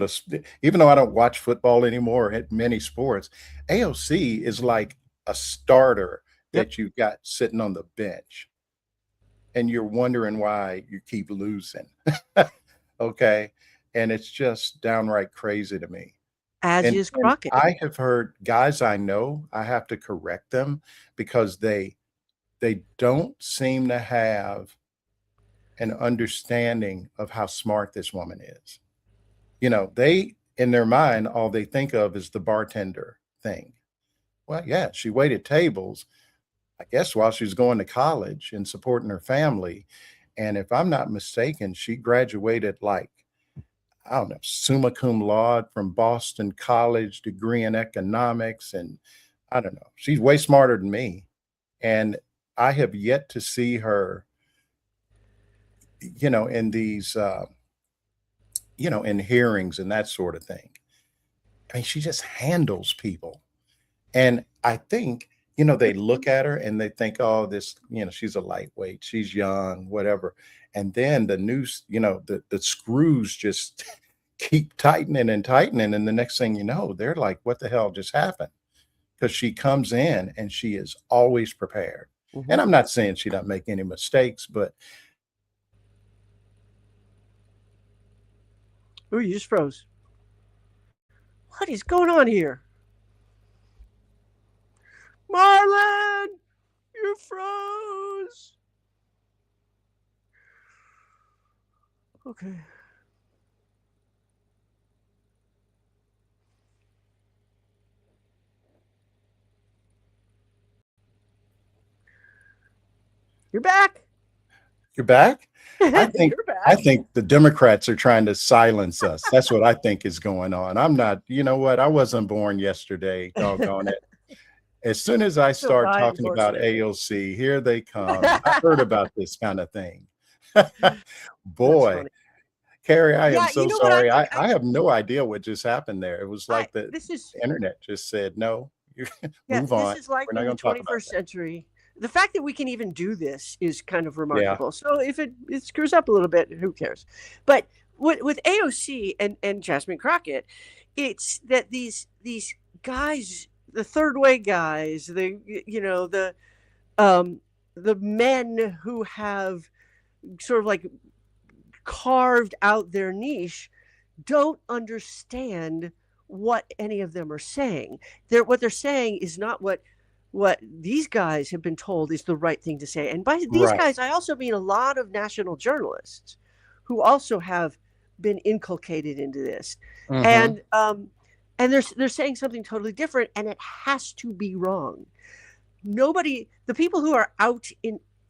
even though I don't watch football anymore at many sports, AOC is like a starter that you've got sitting on the bench and you're wondering why you keep losing. Okay. And it's just downright crazy to me. As And is Crockett. I have heard guys I know, I have to correct them because they don't seem to have an understanding of how smart this woman is. in their mind, all they think of is the bartender thing. Well, yeah, she waited tables, I guess, while she was going to college and supporting her family. And if I'm not mistaken, she graduated like, I don't know, summa cum laude from Boston College, degree in economics. And I don't know, she's way smarter than me. And I have yet to see her, in these, in hearings and that sort of thing. I mean, she just handles people. And I think, they look at her and they think, oh, this, she's a lightweight, she's young, whatever. And then the news, the screws just keep tightening and tightening. And the next thing you know, they're like, what the hell just happened? Because she comes in and she is always prepared. Mm-hmm. And I'm not saying she doesn't make any mistakes, but. Ooh, you just froze. What is going on here? Marlon, you froze. Okay. You're back. You're back? I think You're back. I think the Democrats are trying to silence us. That's what I think is going on. I'm not, you know what? I wasn't born yesterday, doggone it. As soon as I start talking about AOC, here they come. I heard about this kind of thing. Boy, Carrie, I am so sorry. I have no idea what just happened there. It was like the internet just said, no, you move on. This is like in the 21st century. The fact that we can even do this is kind of remarkable. Yeah. So if it screws up a little bit, who cares? But with AOC and Jasmine Crockett, it's that these guys, the third way guys, the men who have sort of like carved out their niche don't understand what any of them are saying. What they're saying is not what these guys have been told is the right thing to say. And by these guys, I also mean a lot of national journalists who also have been inculcated into this. Mm-hmm. And they're saying something totally different, and it has to be wrong. The people who are out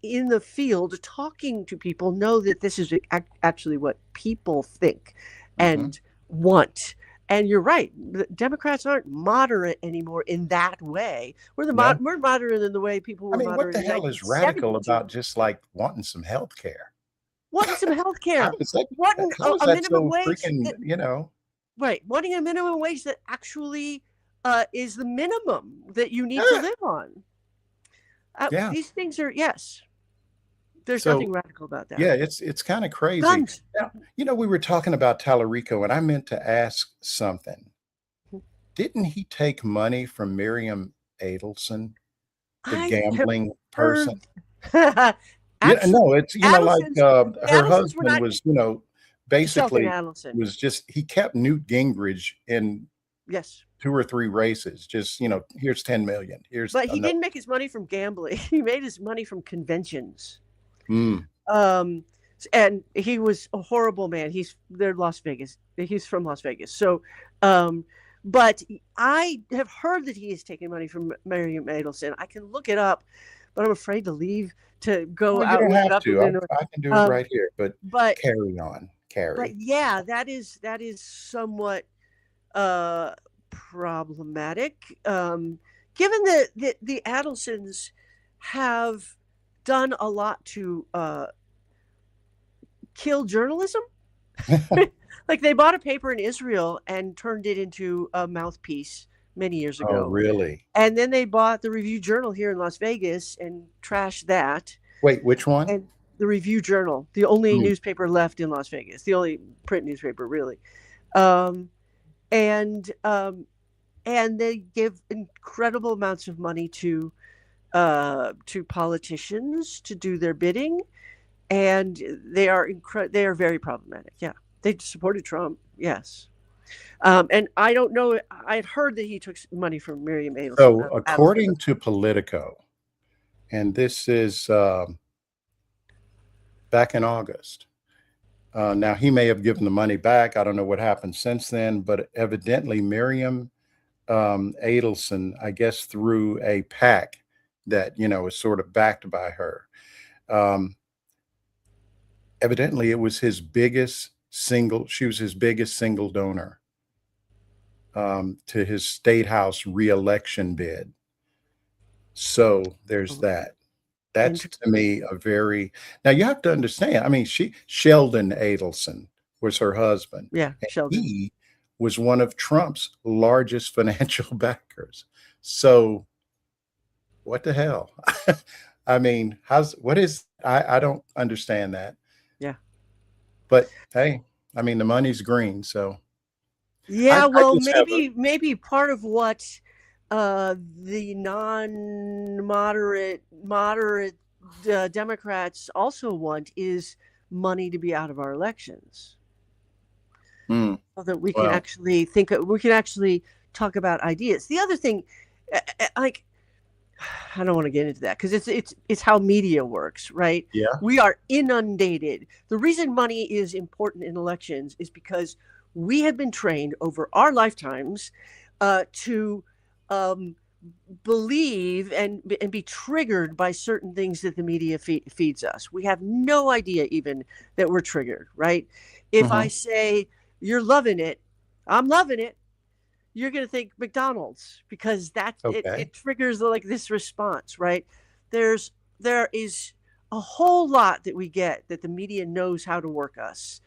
in the field talking to people know that this is actually what people think and want. And you're right. The Democrats aren't moderate anymore in that way. We're we're moderate in the way people were moderate. What the hell is radical about just like wanting some health care? Wanting some health care. Wanting a minimum wage. Right. Wanting a minimum wage that actually is the minimum that you need to live on. These things are, there's nothing radical about that. Yeah, it's kind of crazy. Now, we were talking about Tallarico, and I meant to ask something. Didn't he take money from Miriam Adelson, the gambling person? Actually, no, it's her husband was basically was just, he kept Newt Gingrich in 2 or 3 races. Just here's 10 million. But he didn't make his money from gambling. He made his money from conventions. And he was a horrible man. They're Las Vegas. He's from Las Vegas. So, but I have heard that he has taken money from Miriam Adelson. I can look it up, but I'm afraid to leave to go out. You don't have to. I can do it right here. But carry on, Carrie. But yeah, that is somewhat problematic. Given that the Adelsons have done a lot to kill journalism. Like they bought a paper in Israel and turned it into a mouthpiece many years ago. Oh, really? And then they bought the Review Journal here in Las Vegas and trashed that. Wait, which one? And the Review Journal, the only newspaper left in Las Vegas, the only print newspaper, really. And they give incredible amounts of money to politicians to do their bidding, and they are very problematic. Yeah, they supported Trump. Yes, and I don't know. I had heard that he took money from Miriam Adelson. So, according to Politico, and this is back in August, Now, he may have given the money back. I don't know what happened since then, but evidently Miriam Adelson, I guess, through a PAC that, is sort of backed by her. Evidently, it was she was his biggest single donor to his state house reelection bid. So there's that. That's to me now you have to understand. I mean, Sheldon Adelson was her husband. Yeah, Sheldon. He was one of Trump's largest financial backers. So what the hell? I mean, I don't understand that. Yeah. But hey, I mean, the money's green, so. Yeah, well, maybe part of what the moderate Democrats also want is money to be out of our elections, so that we can actually talk about ideas. The other thing, like, I don't want to get into that because it's how media works, right? Yeah. We are inundated. The reason money is important in elections is because we have been trained over our lifetimes to believe and be triggered by certain things that the media feeds us. We have no idea even that we're triggered, right? If I say, you're loving it, I'm loving it, you're going to think McDonald's, because it triggers like this response, right? There is a whole lot that we get that the media knows how to work us.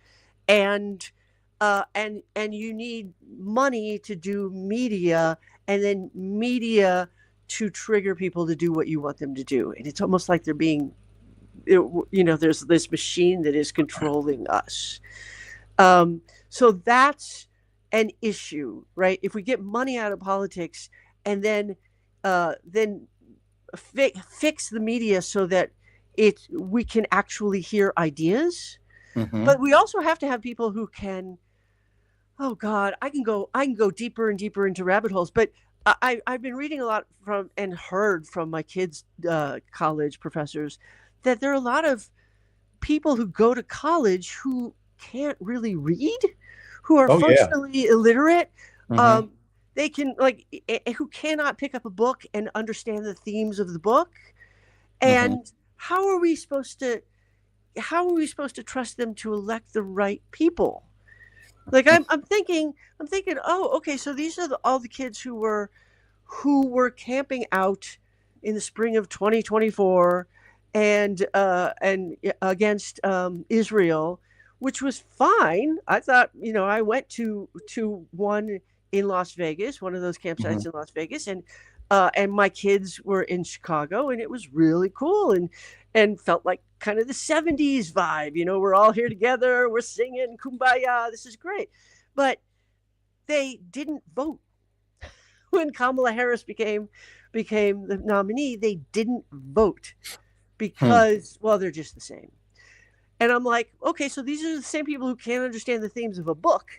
And you need money to do media, and then media to trigger people to do what you want them to do. And it's almost like they're being, there's this machine that is controlling us. So that's an issue, right? If we get money out of politics and then fix the media so that we can actually hear ideas. But we also have to have people who can. Oh God, I can go deeper and deeper into rabbit holes. But I've been reading a lot from and heard from my kids' college professors that there are a lot of people who go to college who can't really read, who are functionally illiterate. They can who cannot pick up a book and understand the themes of the book. And how are we supposed to trust them to elect the right people? Like I'm thinking, oh, okay, so these are all the kids who were camping out in the spring of 2024 and against Israel, which was fine. I thought, I went to one in Las Vegas, one of those campsites in Las Vegas, and my kids were in Chicago, and it was really cool and felt like kind of the 70s vibe. We're all here together, we're singing Kumbaya, this is great. But they didn't vote. When Kamala Harris became the nominee, they didn't vote because, well, they're just the same. And I'm like, okay, so these are the same people who can't understand the themes of a book,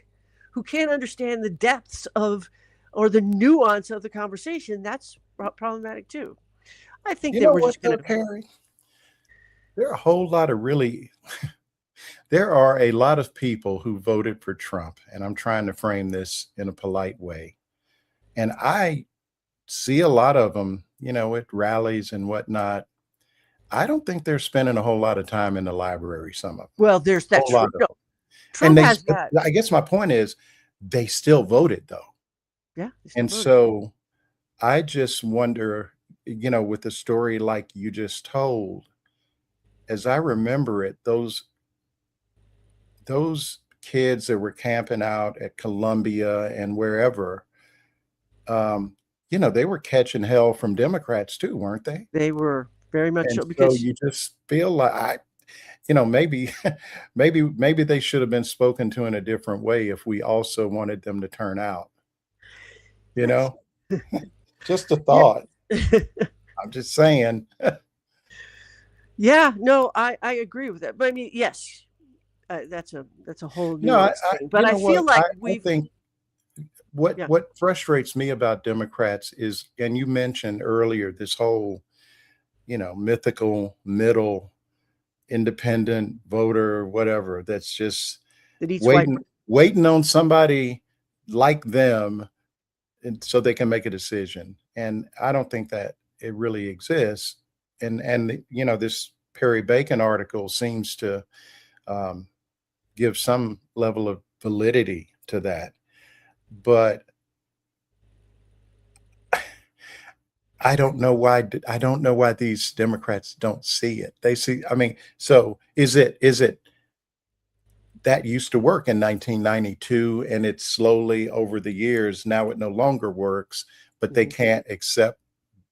who can't understand the depths of or the nuance of the conversation. That's problematic too. I think that we're just going to Carrie. There are a whole lot of there are a lot of people who voted for Trump, and I'm trying to frame this in a polite way. And I see a lot of them, at rallies and whatnot. I don't think they're spending a whole lot of time in the library, some of them. Well, there's that. Trump has that. I guess my point is they still voted, though. Yeah. And so I just wonder, with a story like you just told, as I remember it, those kids that were camping out at Columbia and wherever, they were catching hell from Democrats too, weren't they? They were very much so. Because so you just feel like maybe they should have been spoken to in a different way if we also wanted them to turn out. Just a thought. I'm just saying. Yeah, no, I agree with that. But I mean, yes, that's a whole new thing. But I feel like I think what frustrates me about Democrats is, and you mentioned earlier, this whole, mythical middle independent voter, whatever, that's just That eats white. waiting on somebody like them, and so they can make a decision. And I don't think that it really exists. And you know, this Perry Bacon article seems to give some level of validity to that. But I don't know why these Democrats don't see it. They see, I mean, so is it that used to work in 1992 and it's slowly over the years, now it no longer works, but they can't accept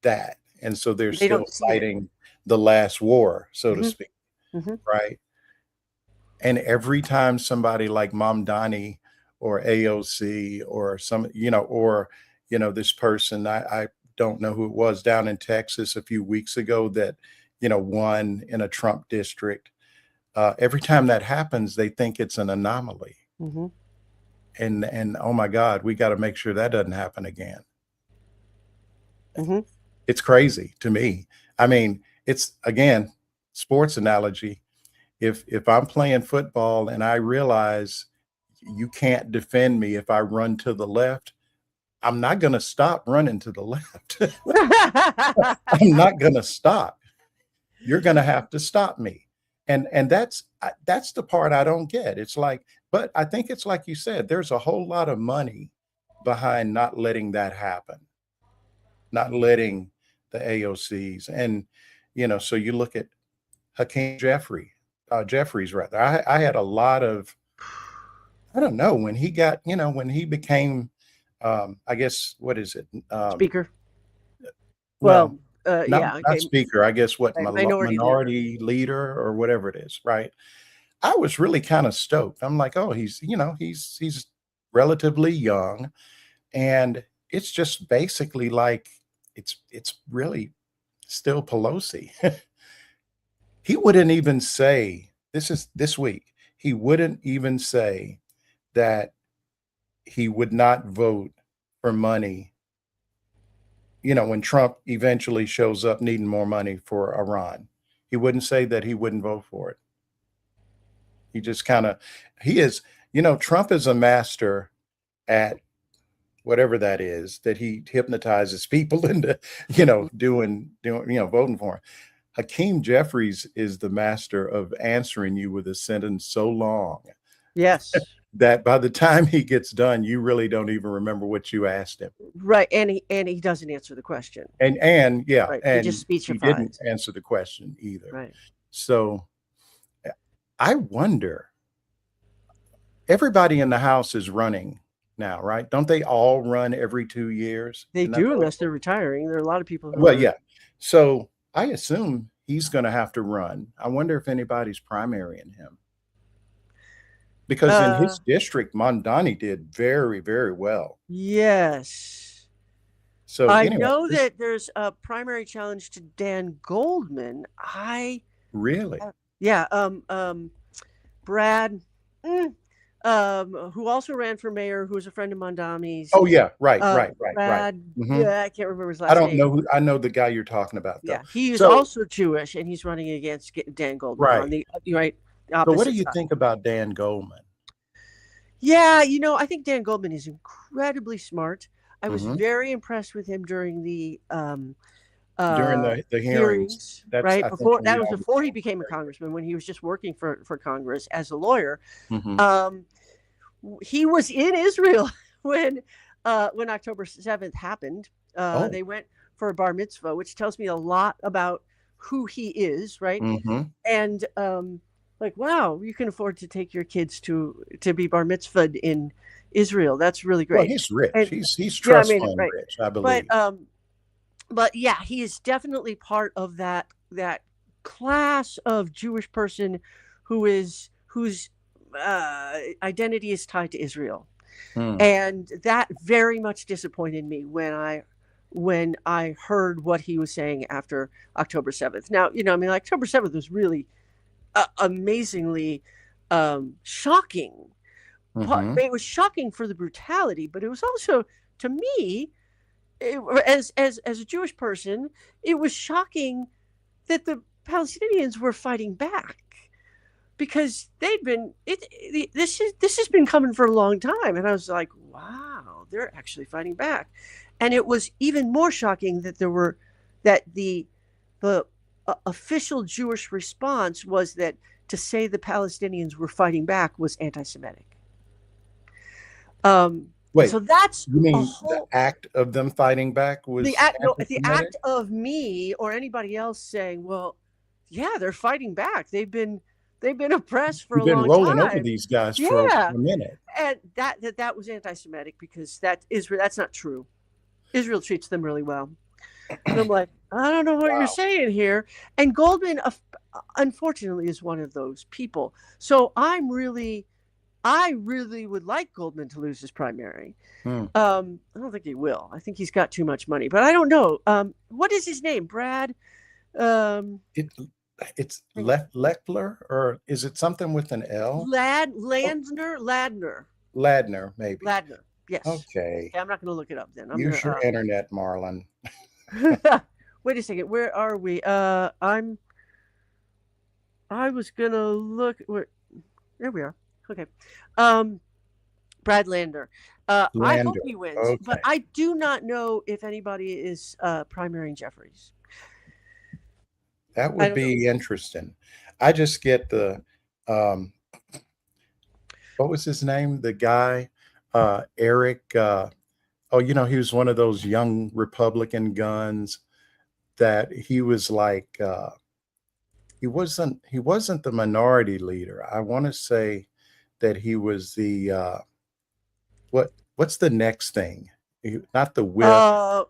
that. And so they're still fighting the last war, so to speak. Right. And every time somebody like Mamdani or AOC or some, you know, or, you know, this person, I don't know who it was down in Texas a few weeks ago that, you know, won in a Trump district. Every time that happens, they think it's an anomaly. And oh my God, we got to make sure that doesn't happen again. It's crazy to me. I mean, it's, again, sports analogy. If I'm playing football and I realize you can't defend me if I run to the left, I'm not going to stop running to the left. I'm not going to stop. You're going to have to stop me. And that's the part I don't get. It's like, but I think it's like you said, there's a whole lot of money behind not letting that happen, not letting the AOCs. And, you know, so you look at Hakeem Jeffries rather. I had a lot of, I don't know, when he got, you know, when he became, I guess, what is it? Speaker. Well, not speaker, I guess what, minority leader or whatever it is, right? I was really kind of stoked. I'm like, oh, he's, you know, he's relatively young, and it's just basically like it's really still Pelosi. He wouldn't even say, this week, he wouldn't even say that he would not vote for money, you know, when Trump eventually shows up needing more money for Iran. He wouldn't say that he wouldn't vote for it. He just kind of, he is, you know, Trump is a master at whatever that is, that he hypnotizes people into, you know, doing, you know, voting for him. Hakeem Jeffries is the master of answering you with a sentence so long. Yes. That by the time he gets done, you really don't even remember what you asked him. Right. And he doesn't answer the question. And yeah, right. And he just speechifies. He didn't answer the question either. Right. So I wonder, everybody in the House is running now, right? Don't they all run every 2 years? They do, unless they're retiring. There are a lot of people who yeah. So I assume he's going to have to run. I wonder if anybody's primarying him. Because in his district, Mamdani did very, very well. Yes. So I know that there's a primary challenge to Dan Goldman. Really? Brad, who also ran for mayor, who was a friend of Mamdani's. Oh yeah, right. Brad, yeah, I can't remember his last name. I don't know I know the guy you're talking about, though. Yeah, he is also Jewish, and he's running against Dan Goldman on the So what do you think about Dan Goldman? Yeah, you know, I think Dan Goldman is incredibly smart. I was very impressed with him during the hearings, right? Before he became a congressman, when he was just working for Congress as a lawyer. He was in Israel when October 7th happened. They went for a bar mitzvah, which tells me a lot about who he is, right? And like, wow, you can afford to take your kids to be bar mitzvahed in Israel. That's really great. Well, he's rich. And, he's trust fund rich, I believe. But yeah, he is definitely part of that class of Jewish person whose identity is tied to Israel. And that very much disappointed me when I heard what he was saying after October 7th. Now, you know, I mean, October 7th was really amazingly shocking. It was shocking for the brutality, but it was also, to me, as a Jewish person, it was shocking that the Palestinians were fighting back. because this has been coming for a long time, and I was like, wow, they're actually fighting back. And it was even more shocking that the official Jewish response was that to say the Palestinians were fighting back was anti-Semitic. Wait, so that's you a mean whole the act of them fighting back was the anti-Semitic? act of me or anybody else saying, well, yeah, they're fighting back. They've been oppressed for You've a been long rolling over time. these guys for Yeah, a minute. and that was anti-Semitic because that's not true. Israel treats them really well. And I'm like, I don't know what you're saying here. And Goldman, unfortunately, is one of those people. So I really would like Goldman to lose his primary. I don't think he will. I think he's got too much money, but I don't know. What is his name? Brad? It's Leckler, or is it something with an L? Ladner. Ladner, maybe. Ladner. Yes. Okay. I'm not going to look it up then. Use your internet, Marlon. Wait a second. Where are we? I was going to look. There we are. Okay. Brad Lander. I hope he wins, okay. but I do not know if anybody is primarying Jeffries. That would be interesting. I just get the what was his name? The guy, Eric. He was one of those young Republican guns that he was like, he wasn't the minority leader. I want to say that he was the, what's the next thing? Not the whip.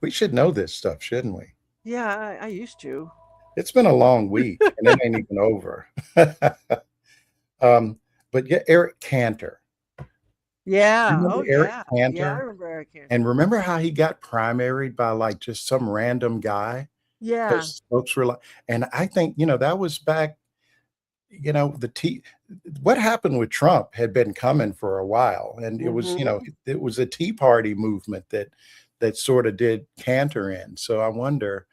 We should know this stuff, shouldn't we? Yeah, I used to. It's been a long week and it ain't even over. But yeah, Eric Cantor. Yeah. Eric Cantor? Yeah, I remember Eric Cantor. And remember how he got primaried by like just some random guy? Yeah. Those folks were like, and I think, that was back, what happened with Trump had been coming for a while. And it was, it was a Tea Party movement that sort of did Cantor in. So I wonder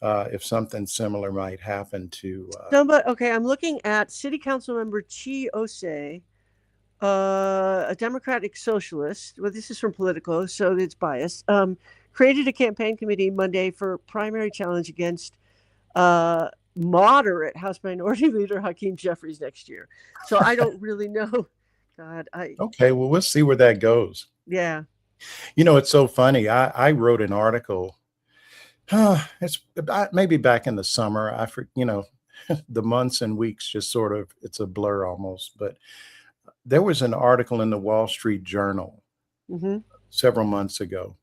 if something similar might happen to. Okay, I'm looking at City Council Member Chi Osei, a Democratic socialist. Well, this is from Politico, so it's biased. Created a campaign committee Monday for primary challenge against moderate House Minority Leader Hakeem Jeffries next year. So I don't really know. God, Okay, well, we'll see where that goes. Yeah. It's so funny. I wrote an article. It's maybe back in the summer. The months and weeks just sort of, it's a blur almost. But there was an article in the Wall Street Journal several months ago,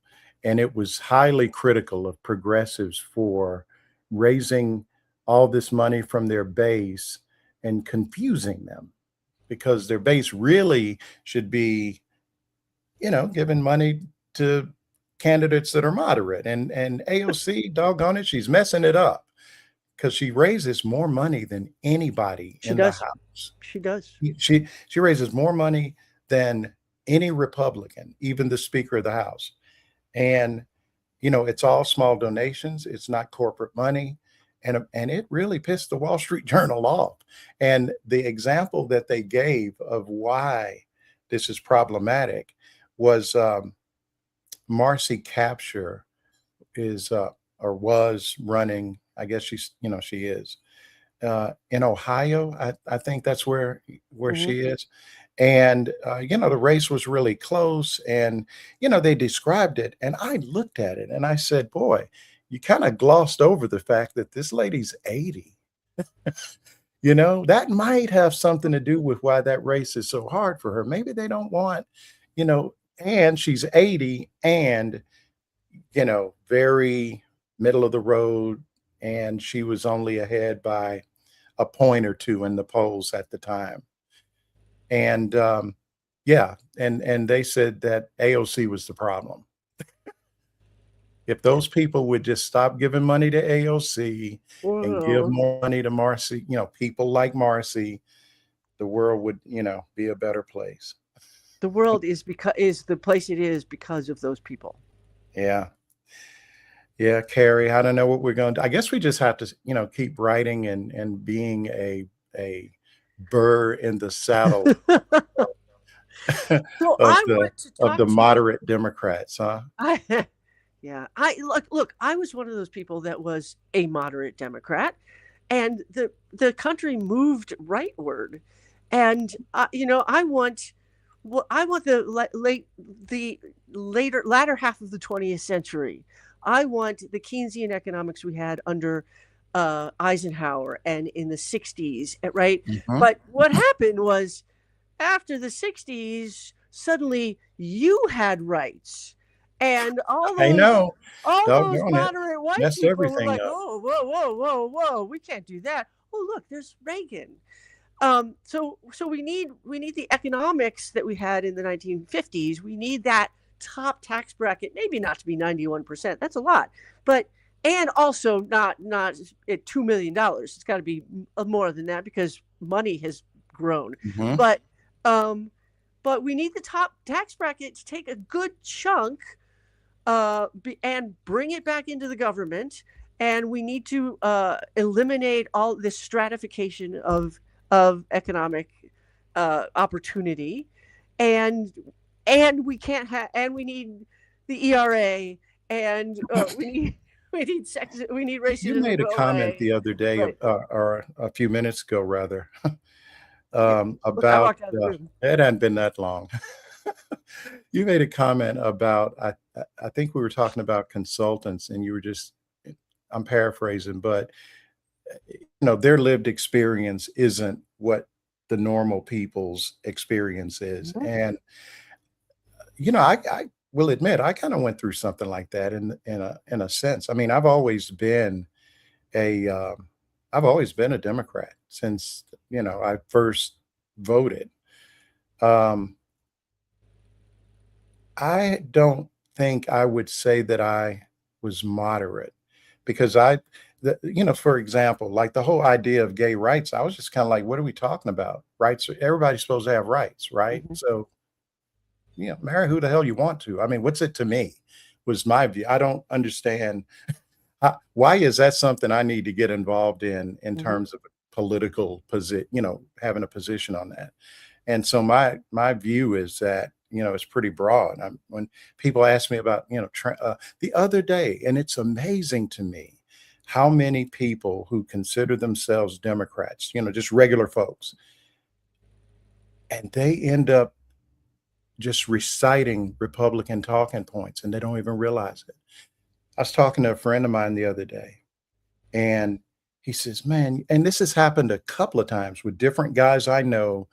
and it was highly critical of progressives for raising all this money from their base and confusing them, because their base really should be, giving money to candidates that are moderate. And AOC, doggone it, she's messing it up because she raises more money than anybody in the House. She does. She raises more money than any Republican, even the Speaker of the House. And, it's all small donations. It's not corporate money. And it really pissed the Wall Street Journal off. And the example that they gave of why this is problematic was Marcy Capture is or was running, I guess she is in Ohio. I think that's where she is. And the race was really close, and they described it, and I looked at it and I said, boy, you kind of glossed over the fact that this lady's 80. That might have something to do with why that race is so hard for her. Maybe they don't want, and she's 80 and, very middle of the road. And she was only ahead by a point or two in the polls at the time. And and they said that AOC was the problem. If those people would just stop giving money to AOC and give more money to Marcy, people like Marcy, the world would, be a better place. The world is the place it is because of those people. Yeah. Yeah, Carrie, I don't know what we're going to. I guess we just have to, keep writing and being a burr in the saddle So of I the want to talk to you. moderate Democrats, huh? I, yeah, I look. I was one of those people that was a moderate Democrat, and the country moved rightward, and I want. Well, I want the latter half of the 20th century. I want the Keynesian economics we had under Eisenhower and in the 60s, right? Mhm. But what happened was after the 60s, suddenly you had rights. And I know. all those Doggone it. moderate white Messed people were everything like, up. "Oh, whoa, whoa, whoa, whoa, we can't do that." Oh, look, there's Reagan. So we need the economics that we had in the 1950s. We need that top tax bracket, maybe not to be 91%. That's a lot, but and also not at $2 million. It's got to be more than that because money has grown. Mhm. But um, but we need the top tax bracket to take a good chunk and bring it back into the government. And we need to eliminate all this stratification of economic opportunity, and we can't have, and we need the ERA, and we need You racism to made a go comment away. the other day, Right? or a few minutes ago, rather, Yeah. Look, I about, walked out of the room. it hadn't been that long. You made a comment about, I think we were talking about consultants, and you were just, I'm paraphrasing, but their lived experience isn't what the normal people's experience is. Mhm. And I will admit I kind of went through something like that in a sense. I mean, a I've always been a Democrat since I first voted. Um, I don't think I would say that I was moderate because for example, like the whole idea of gay rights, I was just kind of like, what are we talking about? Rights, everybody's supposed to have rights, right? Mhm. So, marry who the hell you want to. I mean, what's it to me? Was my view. I don't understand. Why is that something I need to get involved in Mhm. terms of political position, having a position on that? And so my view is that it's pretty broad. When people ask me about the other day, and it's amazing to me how many people who consider themselves Democrats, just regular folks, and they end up just reciting Republican talking points, and they don't even realize it. I was talking to a friend of mine the other day, and he says, "Man," and this has happened a couple of times with different guys I know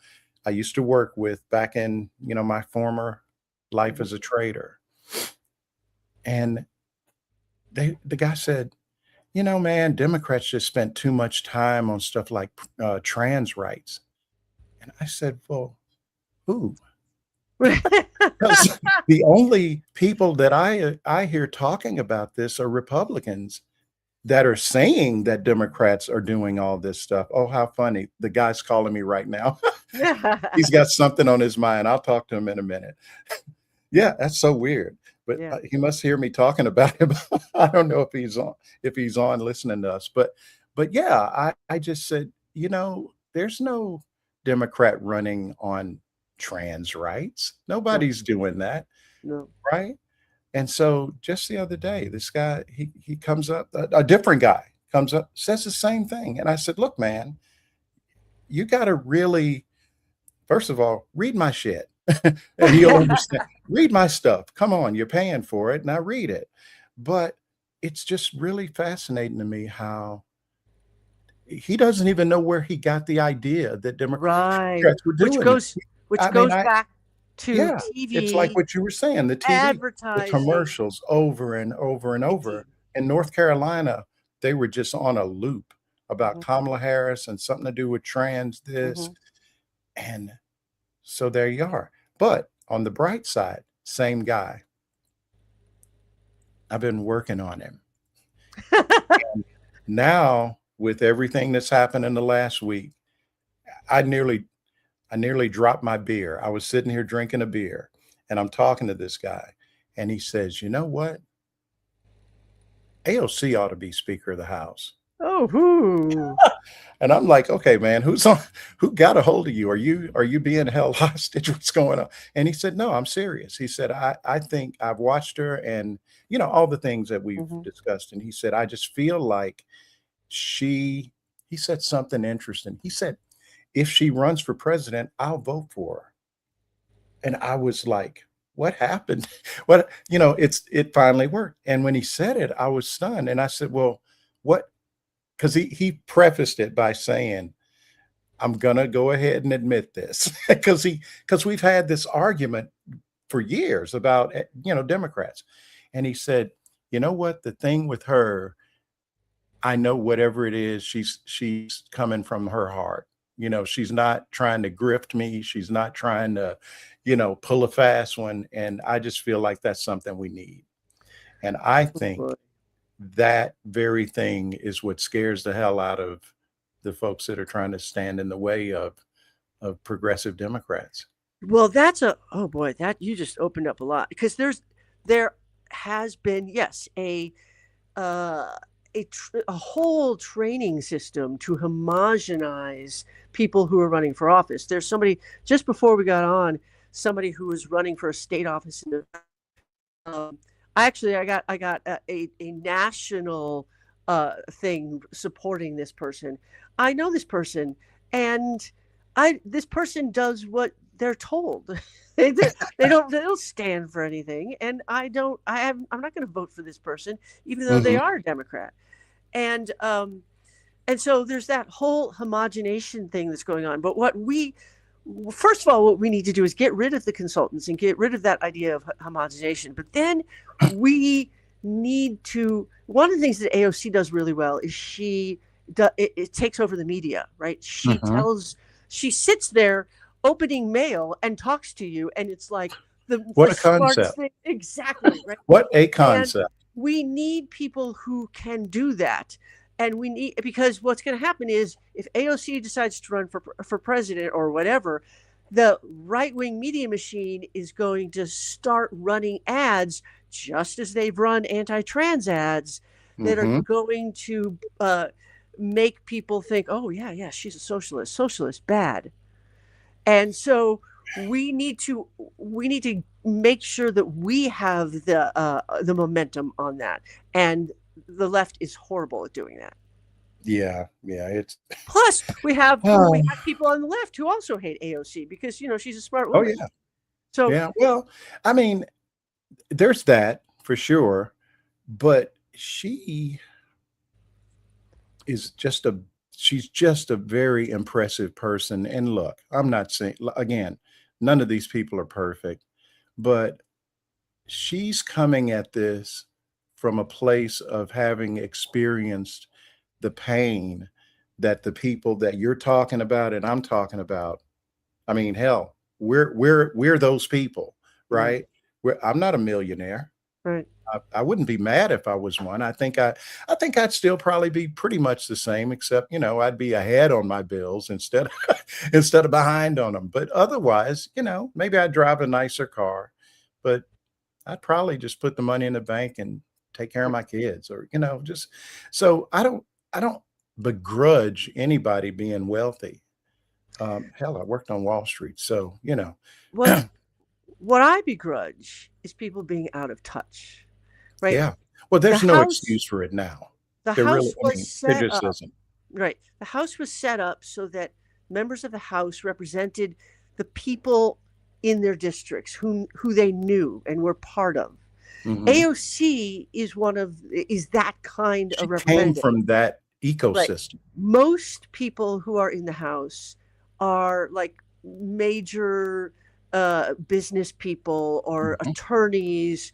I used to work with back in, my former life Mhm. as a trader. And the guy said, man, Democrats just spent too much time on stuff like trans rights. And I said, well, who? Because the only people that I hear talking about this are Republicans that are saying that Democrats are doing all this stuff. Oh, how funny. The guy's calling me right now. He's got something on his mind. I'll talk to him in a minute. Yeah, that's so weird. But Yeah. he must hear me talking about him. I don't know if he's on listening to us. But yeah, I just said, there's no Democrat running on trans rights. No. Nobody's doing that, No. right? And so just the other day, this guy, he comes up, a different guy comes up, says the same thing. And I said, look, man, you got to really, first of all, read my shit and you'll understand. Read my stuff. Come on, you're paying for it. Now read it. But it's just really fascinating to me how he doesn't even know where he got the idea that Right. Democrats were Which doing it. goes which I mean, goes back to yeah, it's like TV what you were saying, the TV, the advertising. commercials over and over and over. TV. In North Carolina, they were just on a loop about Mhm. Kamala Harris and something to do with trans this. Mhm. And so there you are. But on the bright side, same guy. I've been working on him. Now, with everything that's happened in the last week, I nearly I nearly dropped my beer. I was sitting here drinking a beer and I'm talking to this guy and he says, "You know what?" AOC ought to be Speaker of the House. Oh, who? And I'm like, okay, man, who got a hold of you? Are you being held hostage? What's going on? And he said, no, I'm serious. He said, I think I've watched her and, all the things that we've Mhm. discussed. And he said, I just feel like he said something interesting. He said, if she runs for president, I'll vote for her. And I was like, what happened? What, it finally worked. And when he said it, I was stunned. And I said, well, what? Because he prefaced it by saying, I'm gonna go ahead and admit this because we've had this argument for years about Democrats. And he said, you know what? The thing with her, I know whatever it is, she's coming from her heart. She's not trying to grift me. She's not trying to, pull a fast one. And I just feel like that's something we need. And I think that very thing is what scares the hell out of the folks that are trying to stand in the way of progressive Democrats. Well, oh boy, that you just opened up a lot because there has been, yes, a whole training system to homogenize people who are running for office. There's somebody just before we got on, somebody who was running for a state office in I got a national thing supporting this person. I know this person, and this person does what they're told. they don't stand for anything, and I'm not going to vote for this person, even though they are a Democrat. And so there's that whole homogenation thing that's going on. But first of all, what we need to do is get rid of the consultants and get rid of that idea of homogenization. But then we need to, one of the things that AOC does really well is it takes over the media, right? She sits there opening mail and talks to you, and it's like what a concept. Thing. Exactly, right? What a concept. And we need people who can do that. And because what's going to happen is if AOC decides to run for president or whatever, the right-wing media machine is going to start running ads just as they've run anti-trans ads that are going to make people think, oh, yeah, she's a socialist, bad. And so we need to make sure that we have the momentum on that. And the left is horrible at doing that. Yeah, it's plus we have people on the left who also hate AOC because she's a smart woman. Oh yeah. So yeah, well, I mean, there's that for sure, but she's just a very impressive person. And look, I'm not saying, again, none of these people are perfect, but she's coming at this from a place of having experienced the pain that the people that you're talking about and I'm talking about. I mean, hell, we're those people, right? I'm not a millionaire. Right. I wouldn't be mad if I was one. I think I'd still probably be pretty much the same, except, I'd be ahead on my bills instead of behind on them. But otherwise, maybe I'd drive a nicer car, but I'd probably just put the money in the bank and take care of my kids or, just so I don't begrudge anybody being wealthy. Hell, I worked on Wall Street. So, what I begrudge is people being out of touch. Right. Yeah. Well, there's no excuse for it now. The House was set up. Right. The House was set up so that members of the House represented the people in their districts who they knew and were part of. AOC is that kind of representative. Came from that ecosystem. Right. Most people who are in the House are like major business people or attorneys,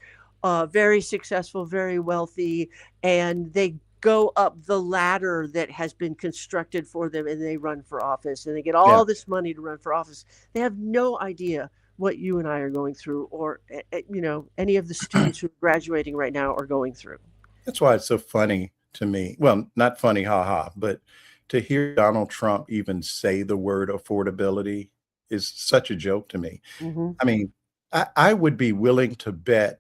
very successful, very wealthy, and they go up the ladder that has been constructed for them and they run for office and they get all this money to run for office. They have no idea what you and I are going through or, any of the students who are graduating right now are going through. That's why it's so funny to me. Well, not funny, haha, but to hear Donald Trump even say the word affordability is such a joke to me. I mean, I would be willing to bet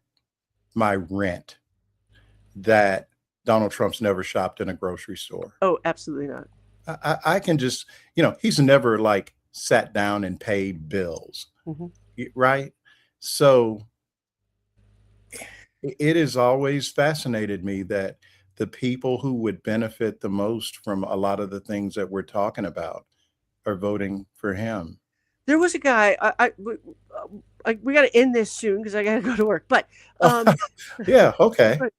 my rent that Donald Trump's never shopped in a grocery store. Oh, absolutely not. I can just, he's never like sat down and paid bills, right? So it has always fascinated me that the people who would benefit the most from a lot of the things that we're talking about are voting for him. There was a guy. We got to end this soon because I got to go to work. But yeah, okay. but,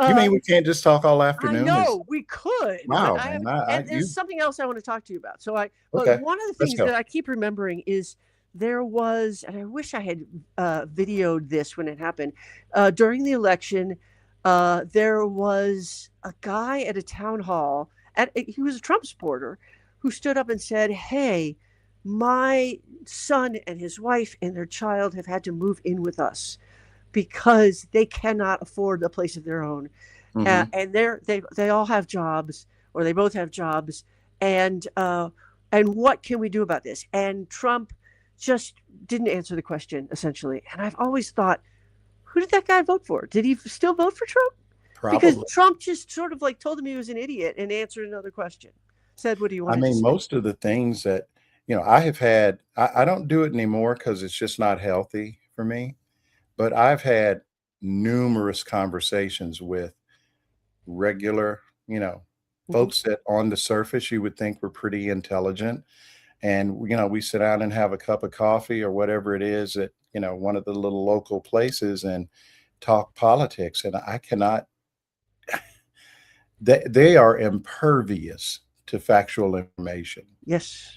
You mean we can't just talk all I afternoon? know we could. Wow, but man, and there's something else I want to talk to you about. So okay, one of the let's things go. that I keep remembering is there was, and I wish I had videoed this when it happened during the election. There was a guy at a town hall. He was a Trump supporter who stood up and said, "Hey, my son and his wife and their child have had to move in with us because they cannot afford a place of their own, and they all have jobs, or they both have jobs, and what can we do about this?" And Trump just didn't answer the question, essentially. And I've always thought, who did that guy vote for? Did he still vote for Trump? Probably. Because Trump just sort of like told him he was an idiot and answered another question, said what he wanted to say. Most of the things that I have had, I don't do it anymore because it's just not healthy for me. But I've had numerous conversations with regular, folks that on the surface you would think were pretty intelligent. And, we sit down and have a cup of coffee or whatever it is at, one of the little local places and talk politics. And I cannot, they are impervious to factual information. Yes.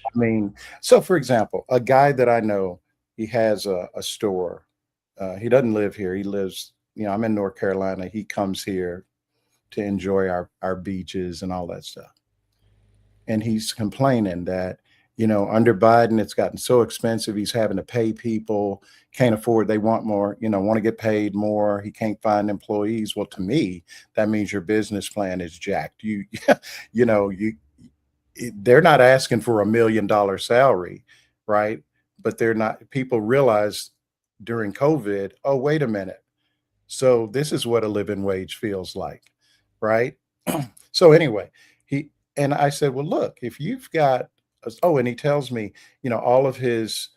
So for example, a guy that I know, he has a store. He doesn't live here. He lives, I'm in North Carolina. He comes here to enjoy our beaches and all that stuff. And he's complaining that, under Biden, it's gotten so expensive. He's having to pay people, can't afford, they want more, want to get paid more. He can't find employees. Well, to me, that means your business plan is jacked. They're not asking for $1 million salary, right? But people realize during COVID, oh, wait a minute. So this is what a living wage feels like, right? So anyway, I said, well, look, if you've got, and he tells me, all of his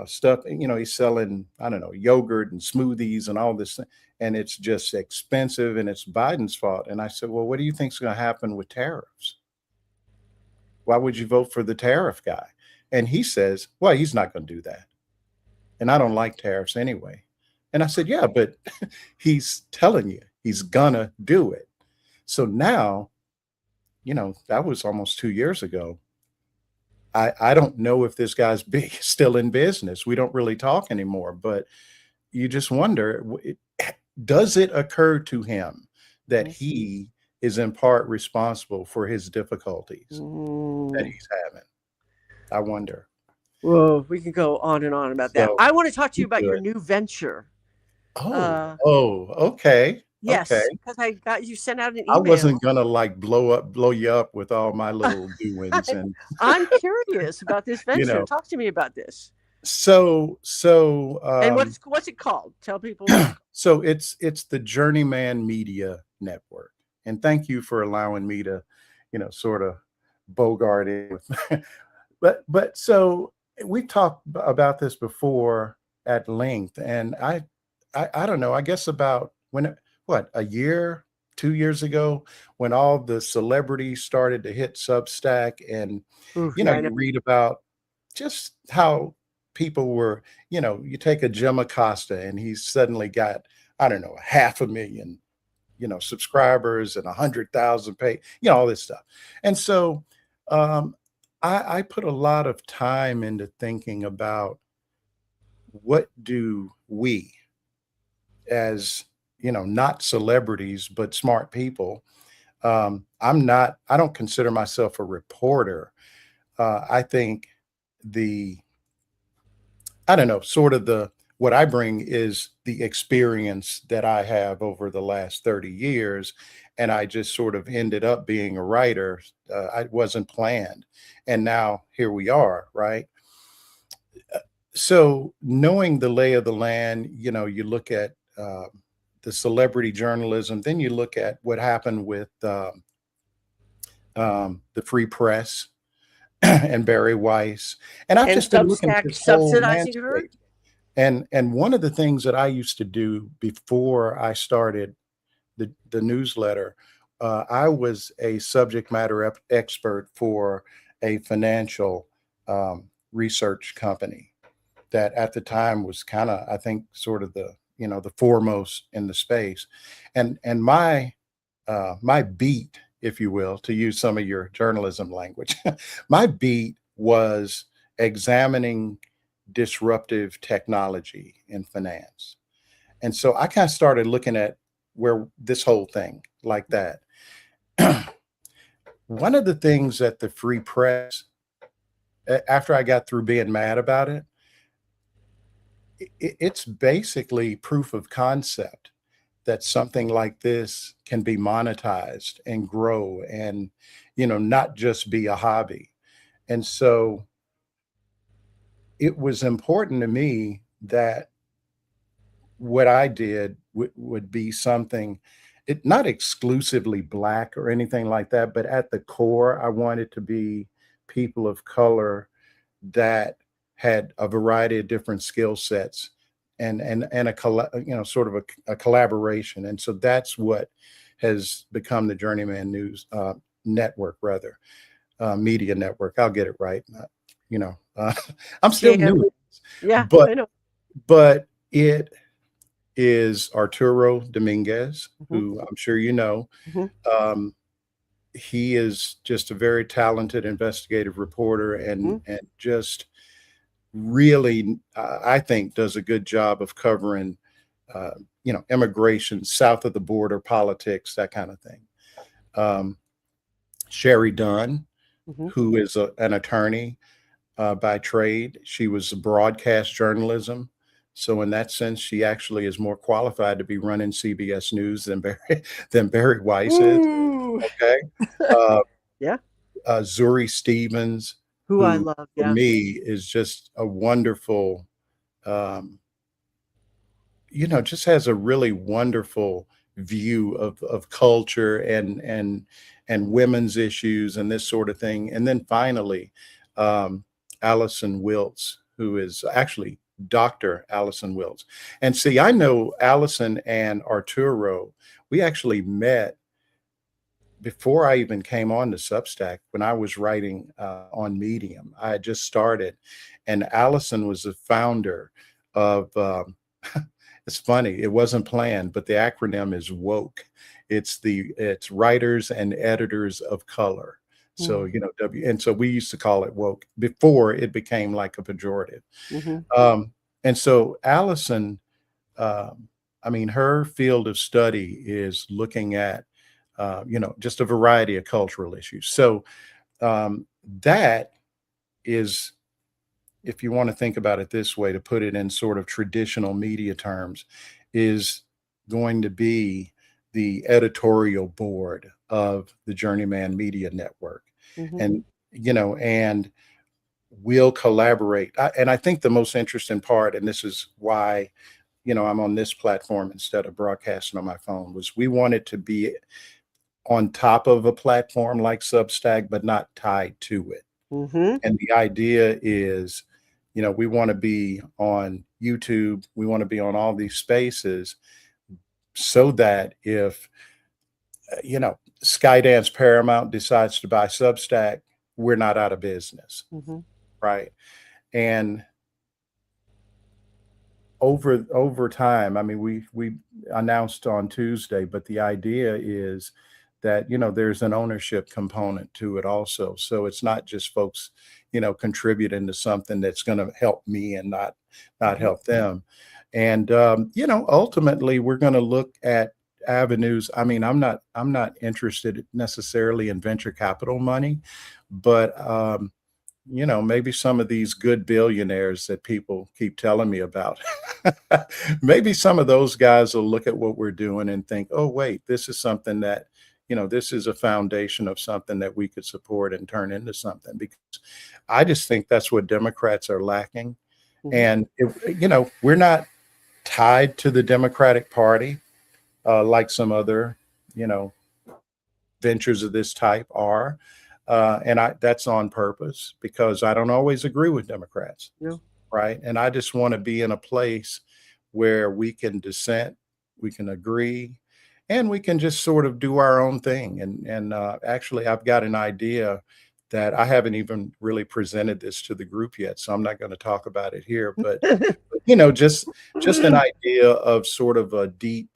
stuff, he's selling, I don't know, yogurt and smoothies and all this, and it's just expensive and it's Biden's fault. And I said, well, what do you think is going to happen with tariffs? Why would you vote for the tariff guy? And he says, well, he's not going to do that. And I don't like tariffs anyway. And I said, yeah, but he's telling you he's gonna do it. So now, that was almost 2 years ago. I don't know if this guy's still in business. We don't really talk anymore, but you just wonder, does it occur to him that he is in part responsible for his difficulties that he's having? I wonder. Whoa, we can go on and on about that. I want to talk to you about your new venture. Okay. Yes, okay. because I got you sent out an email. I wasn't gonna like blow you up with all my little doings, and I'm curious about this venture. Talk to me about this. So and what's it called? Tell people. So it's the Journeyman Media Network, and thank you for allowing me to, sort of bogart it. but so we've talked about this before at length, and I don't know. I guess about a year, 2 years ago, when all the celebrities started to hit Substack, and you read about just how people were, you take a Jim Acosta and he's suddenly got, I don't know, 500,000, subscribers and 100,000 pay, all this stuff. And so I put a lot of time into thinking about what do we, as not celebrities, but smart people. I don't consider myself a reporter. I think what I bring is the experience that I have over the last 30 years. And I just sort of ended up being a writer. I wasn't planned. And now here we are, right? So knowing the lay of the land, you look at the celebrity journalism. Then you look at what happened with the Free Press and Barry Weiss. And I've And just been looking at Substack this whole subsidizing her. landscape. And one of the things that I used to do before I started the newsletter, I was a subject matter expert for a financial research company that at the time was kind of, I think, sort of the, you know, the foremost in the space. And my my beat, if you will, to use some of your journalism language, my beat was examining disruptive technology in finance. And so I kind of started looking at where this whole thing like that. One of the things that the Free Press, after I got through being mad about it, it's basically proof of concept that something like this can be monetized and grow and, you know, not just be a hobby. And so it was important to me that what I did would be something, it not exclusively Black or anything like that, but at the core, I wanted to be people of color that had a variety of different skill sets and you know, sort of a collaboration. And so that's what has become the Journeyman News Network, rather Media Network. I'll get it right. You know, I'm still Yeah. new, Yeah, but I know. but it is Arturo Dominguez, Mhm. who I'm sure you know. Mhm. He is just a very talented investigative reporter Mhm. and just really, I think, does a good job of covering, uh, you know, immigration, south of the border, politics, that kind of thing. Um, Sherry Dunn, Mhm. who is an attorney by trade. She was broadcast journalism. So in that sense, she actually is more qualified to be running CBS News than Barry Weiss is. Ooh. Okay. Uh, Yeah. Zuri Stevens, Who I who love. for Yeah. me is just a wonderful, um, you know, just has a really wonderful view of culture and women's issues and this sort of thing. And then finally, Allison Wilts, who is actually Dr. Allison Wilts. And see, I know Allison and Arturo. We actually met before I even came on to Substack when I was writing on Medium. I had just started, and Allison was the founder of. It's funny, it wasn't planned, but the acronym is WOKE. It's Writers and Editors of Color. So Mm. you know and so we used to call it woke before it became like a pejorative. Mhm. And so Allison, I mean, her field of study is looking at you know, just a variety of cultural issues. So that is, if you want to think about it this way, to put it in sort of traditional media terms, is going to be the editorial board of the Journeyman Media Network. Mhm. And, you know, and we'll collaborate. And I think the most interesting part, and this is why, you know, I'm on this platform instead of broadcasting on my phone, was we wanted to be on top of a platform like Substack, but not tied to it. Mhm. And the idea is, you know, we want to be on YouTube, we want to be on all these spaces so that if, you know, Skydance Paramount decides to buy Substack, we're not out of business, Mhm. right? And over time, I mean, we announced on Tuesday, but the idea is that, you know, there's an ownership component to it also. So it's not just folks, you know, contributing to something that's going to help me and not Mhm. help them. And you know, ultimately, we're going to look at avenues. I mean, I'm not interested necessarily in venture capital money, but you know, maybe some of these good billionaires that people keep telling me about, maybe some of those guys will look at what we're doing and think, oh, wait, this is something that, you know, this is a foundation of something that we could support and turn into something. Because I just think that's what Democrats are lacking. Mhm. And, if, you know, we're not tied to the Democratic Party, like some other, ventures of this type are. And that's on purpose because I don't always agree with Democrats. No. Right. And I just want to be in a place where we can dissent, we can agree, and we can just sort of do our own thing. And actually, I've got an idea that I haven't even really presented this to the group yet, so I'm not going to talk about it here. But just an idea of sort of a deep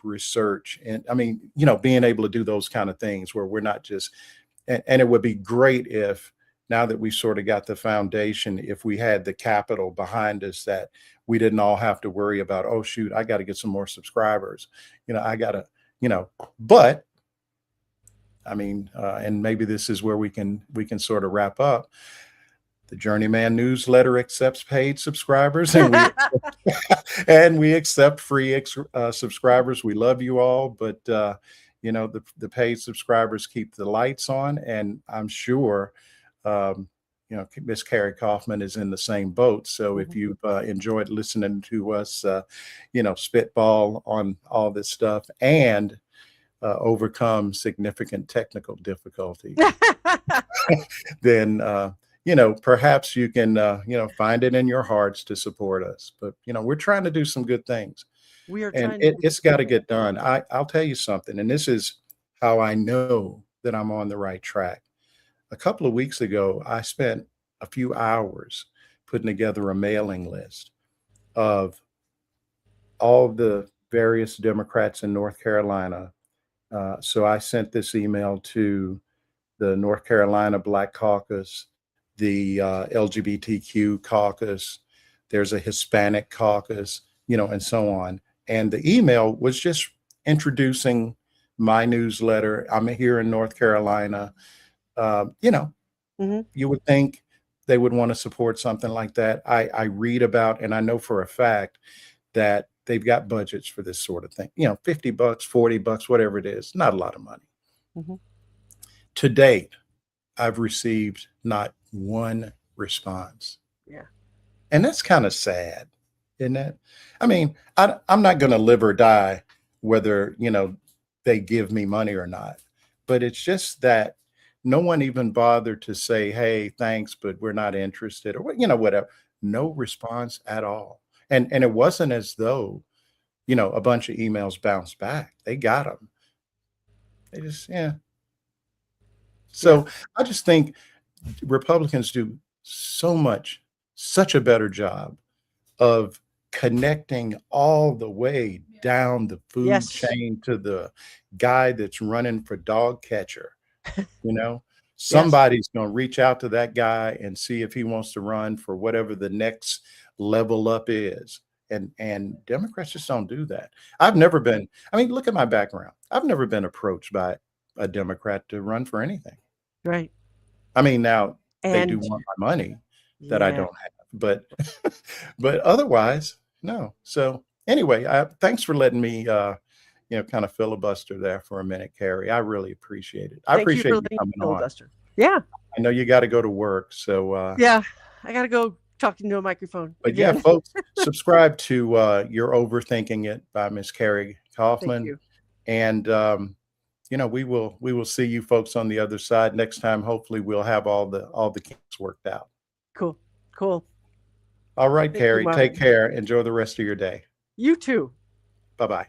research, and I mean, being able to do those kind of things where we're not just, and it would be great if, now that we sort of got the foundation, if we had the capital behind us, that we didn't all have to worry about, oh shoot, I got to get some more subscribers. I got to, but I mean, and maybe this is where we can sort of wrap up. The Journeyman newsletter accepts paid subscribers, and we accept free subscribers. We love you all, but the paid subscribers keep the lights on, and I'm sure Miss Carrie Kaufman is in the same boat. So if you've enjoyed listening to us, spitball on all this stuff and overcome significant technical difficulties, then perhaps you can find it in your hearts to support us. But we're trying to do some good things. We are and trying it's got to get done. I'll tell you something, and this is how I know that I'm on the right track. A couple of weeks ago, I spent a few hours putting together a mailing list of all of the various Democrats in North Carolina. So I sent this email to the North Carolina Black Caucus, the LGBTQ caucus, there's a Hispanic caucus, and so on. And the email was just introducing my newsletter. I'm here in North Carolina. You would think they would want to support something like that. I read about, and I know for a fact that they've got budgets for this sort of thing, $50, $40, whatever it is, not a lot of money. To date, I've received not one response. Yeah. And that's kind of sad, isn't it? I mean, I'm not going to live or die whether, they give me money or not, but it's just that no one even bothered to say, hey, thanks, but we're not interested, or whatever. No response at all. And it wasn't as though, a bunch of emails bounced back. They got them. They just, So I just think Republicans do such a better job of connecting all the way down the food chain to the guy that's running for dog catcher. Somebody's going to reach out to that guy and see if he wants to run for whatever the next level up is. And Democrats just don't do that. Look at my background. I've never been approached by a Democrat to run for anything. Right. Now they do want my money that I don't have, but otherwise, no. So anyway, thanks for letting me, kind of filibuster there for a minute, Carrie. I really appreciate it. I appreciate you coming on. Yeah. I know you got to go to work, so I got to go talking to a microphone. But again. Folks, subscribe to You're Overthinking It by Miss Carrie Kaufman. Thank you. And we will see you folks on the other side next time. Hopefully we'll have all the kinks worked out. Cool. All right, Carrie, take care. Enjoy the rest of your day. You too. Bye-bye.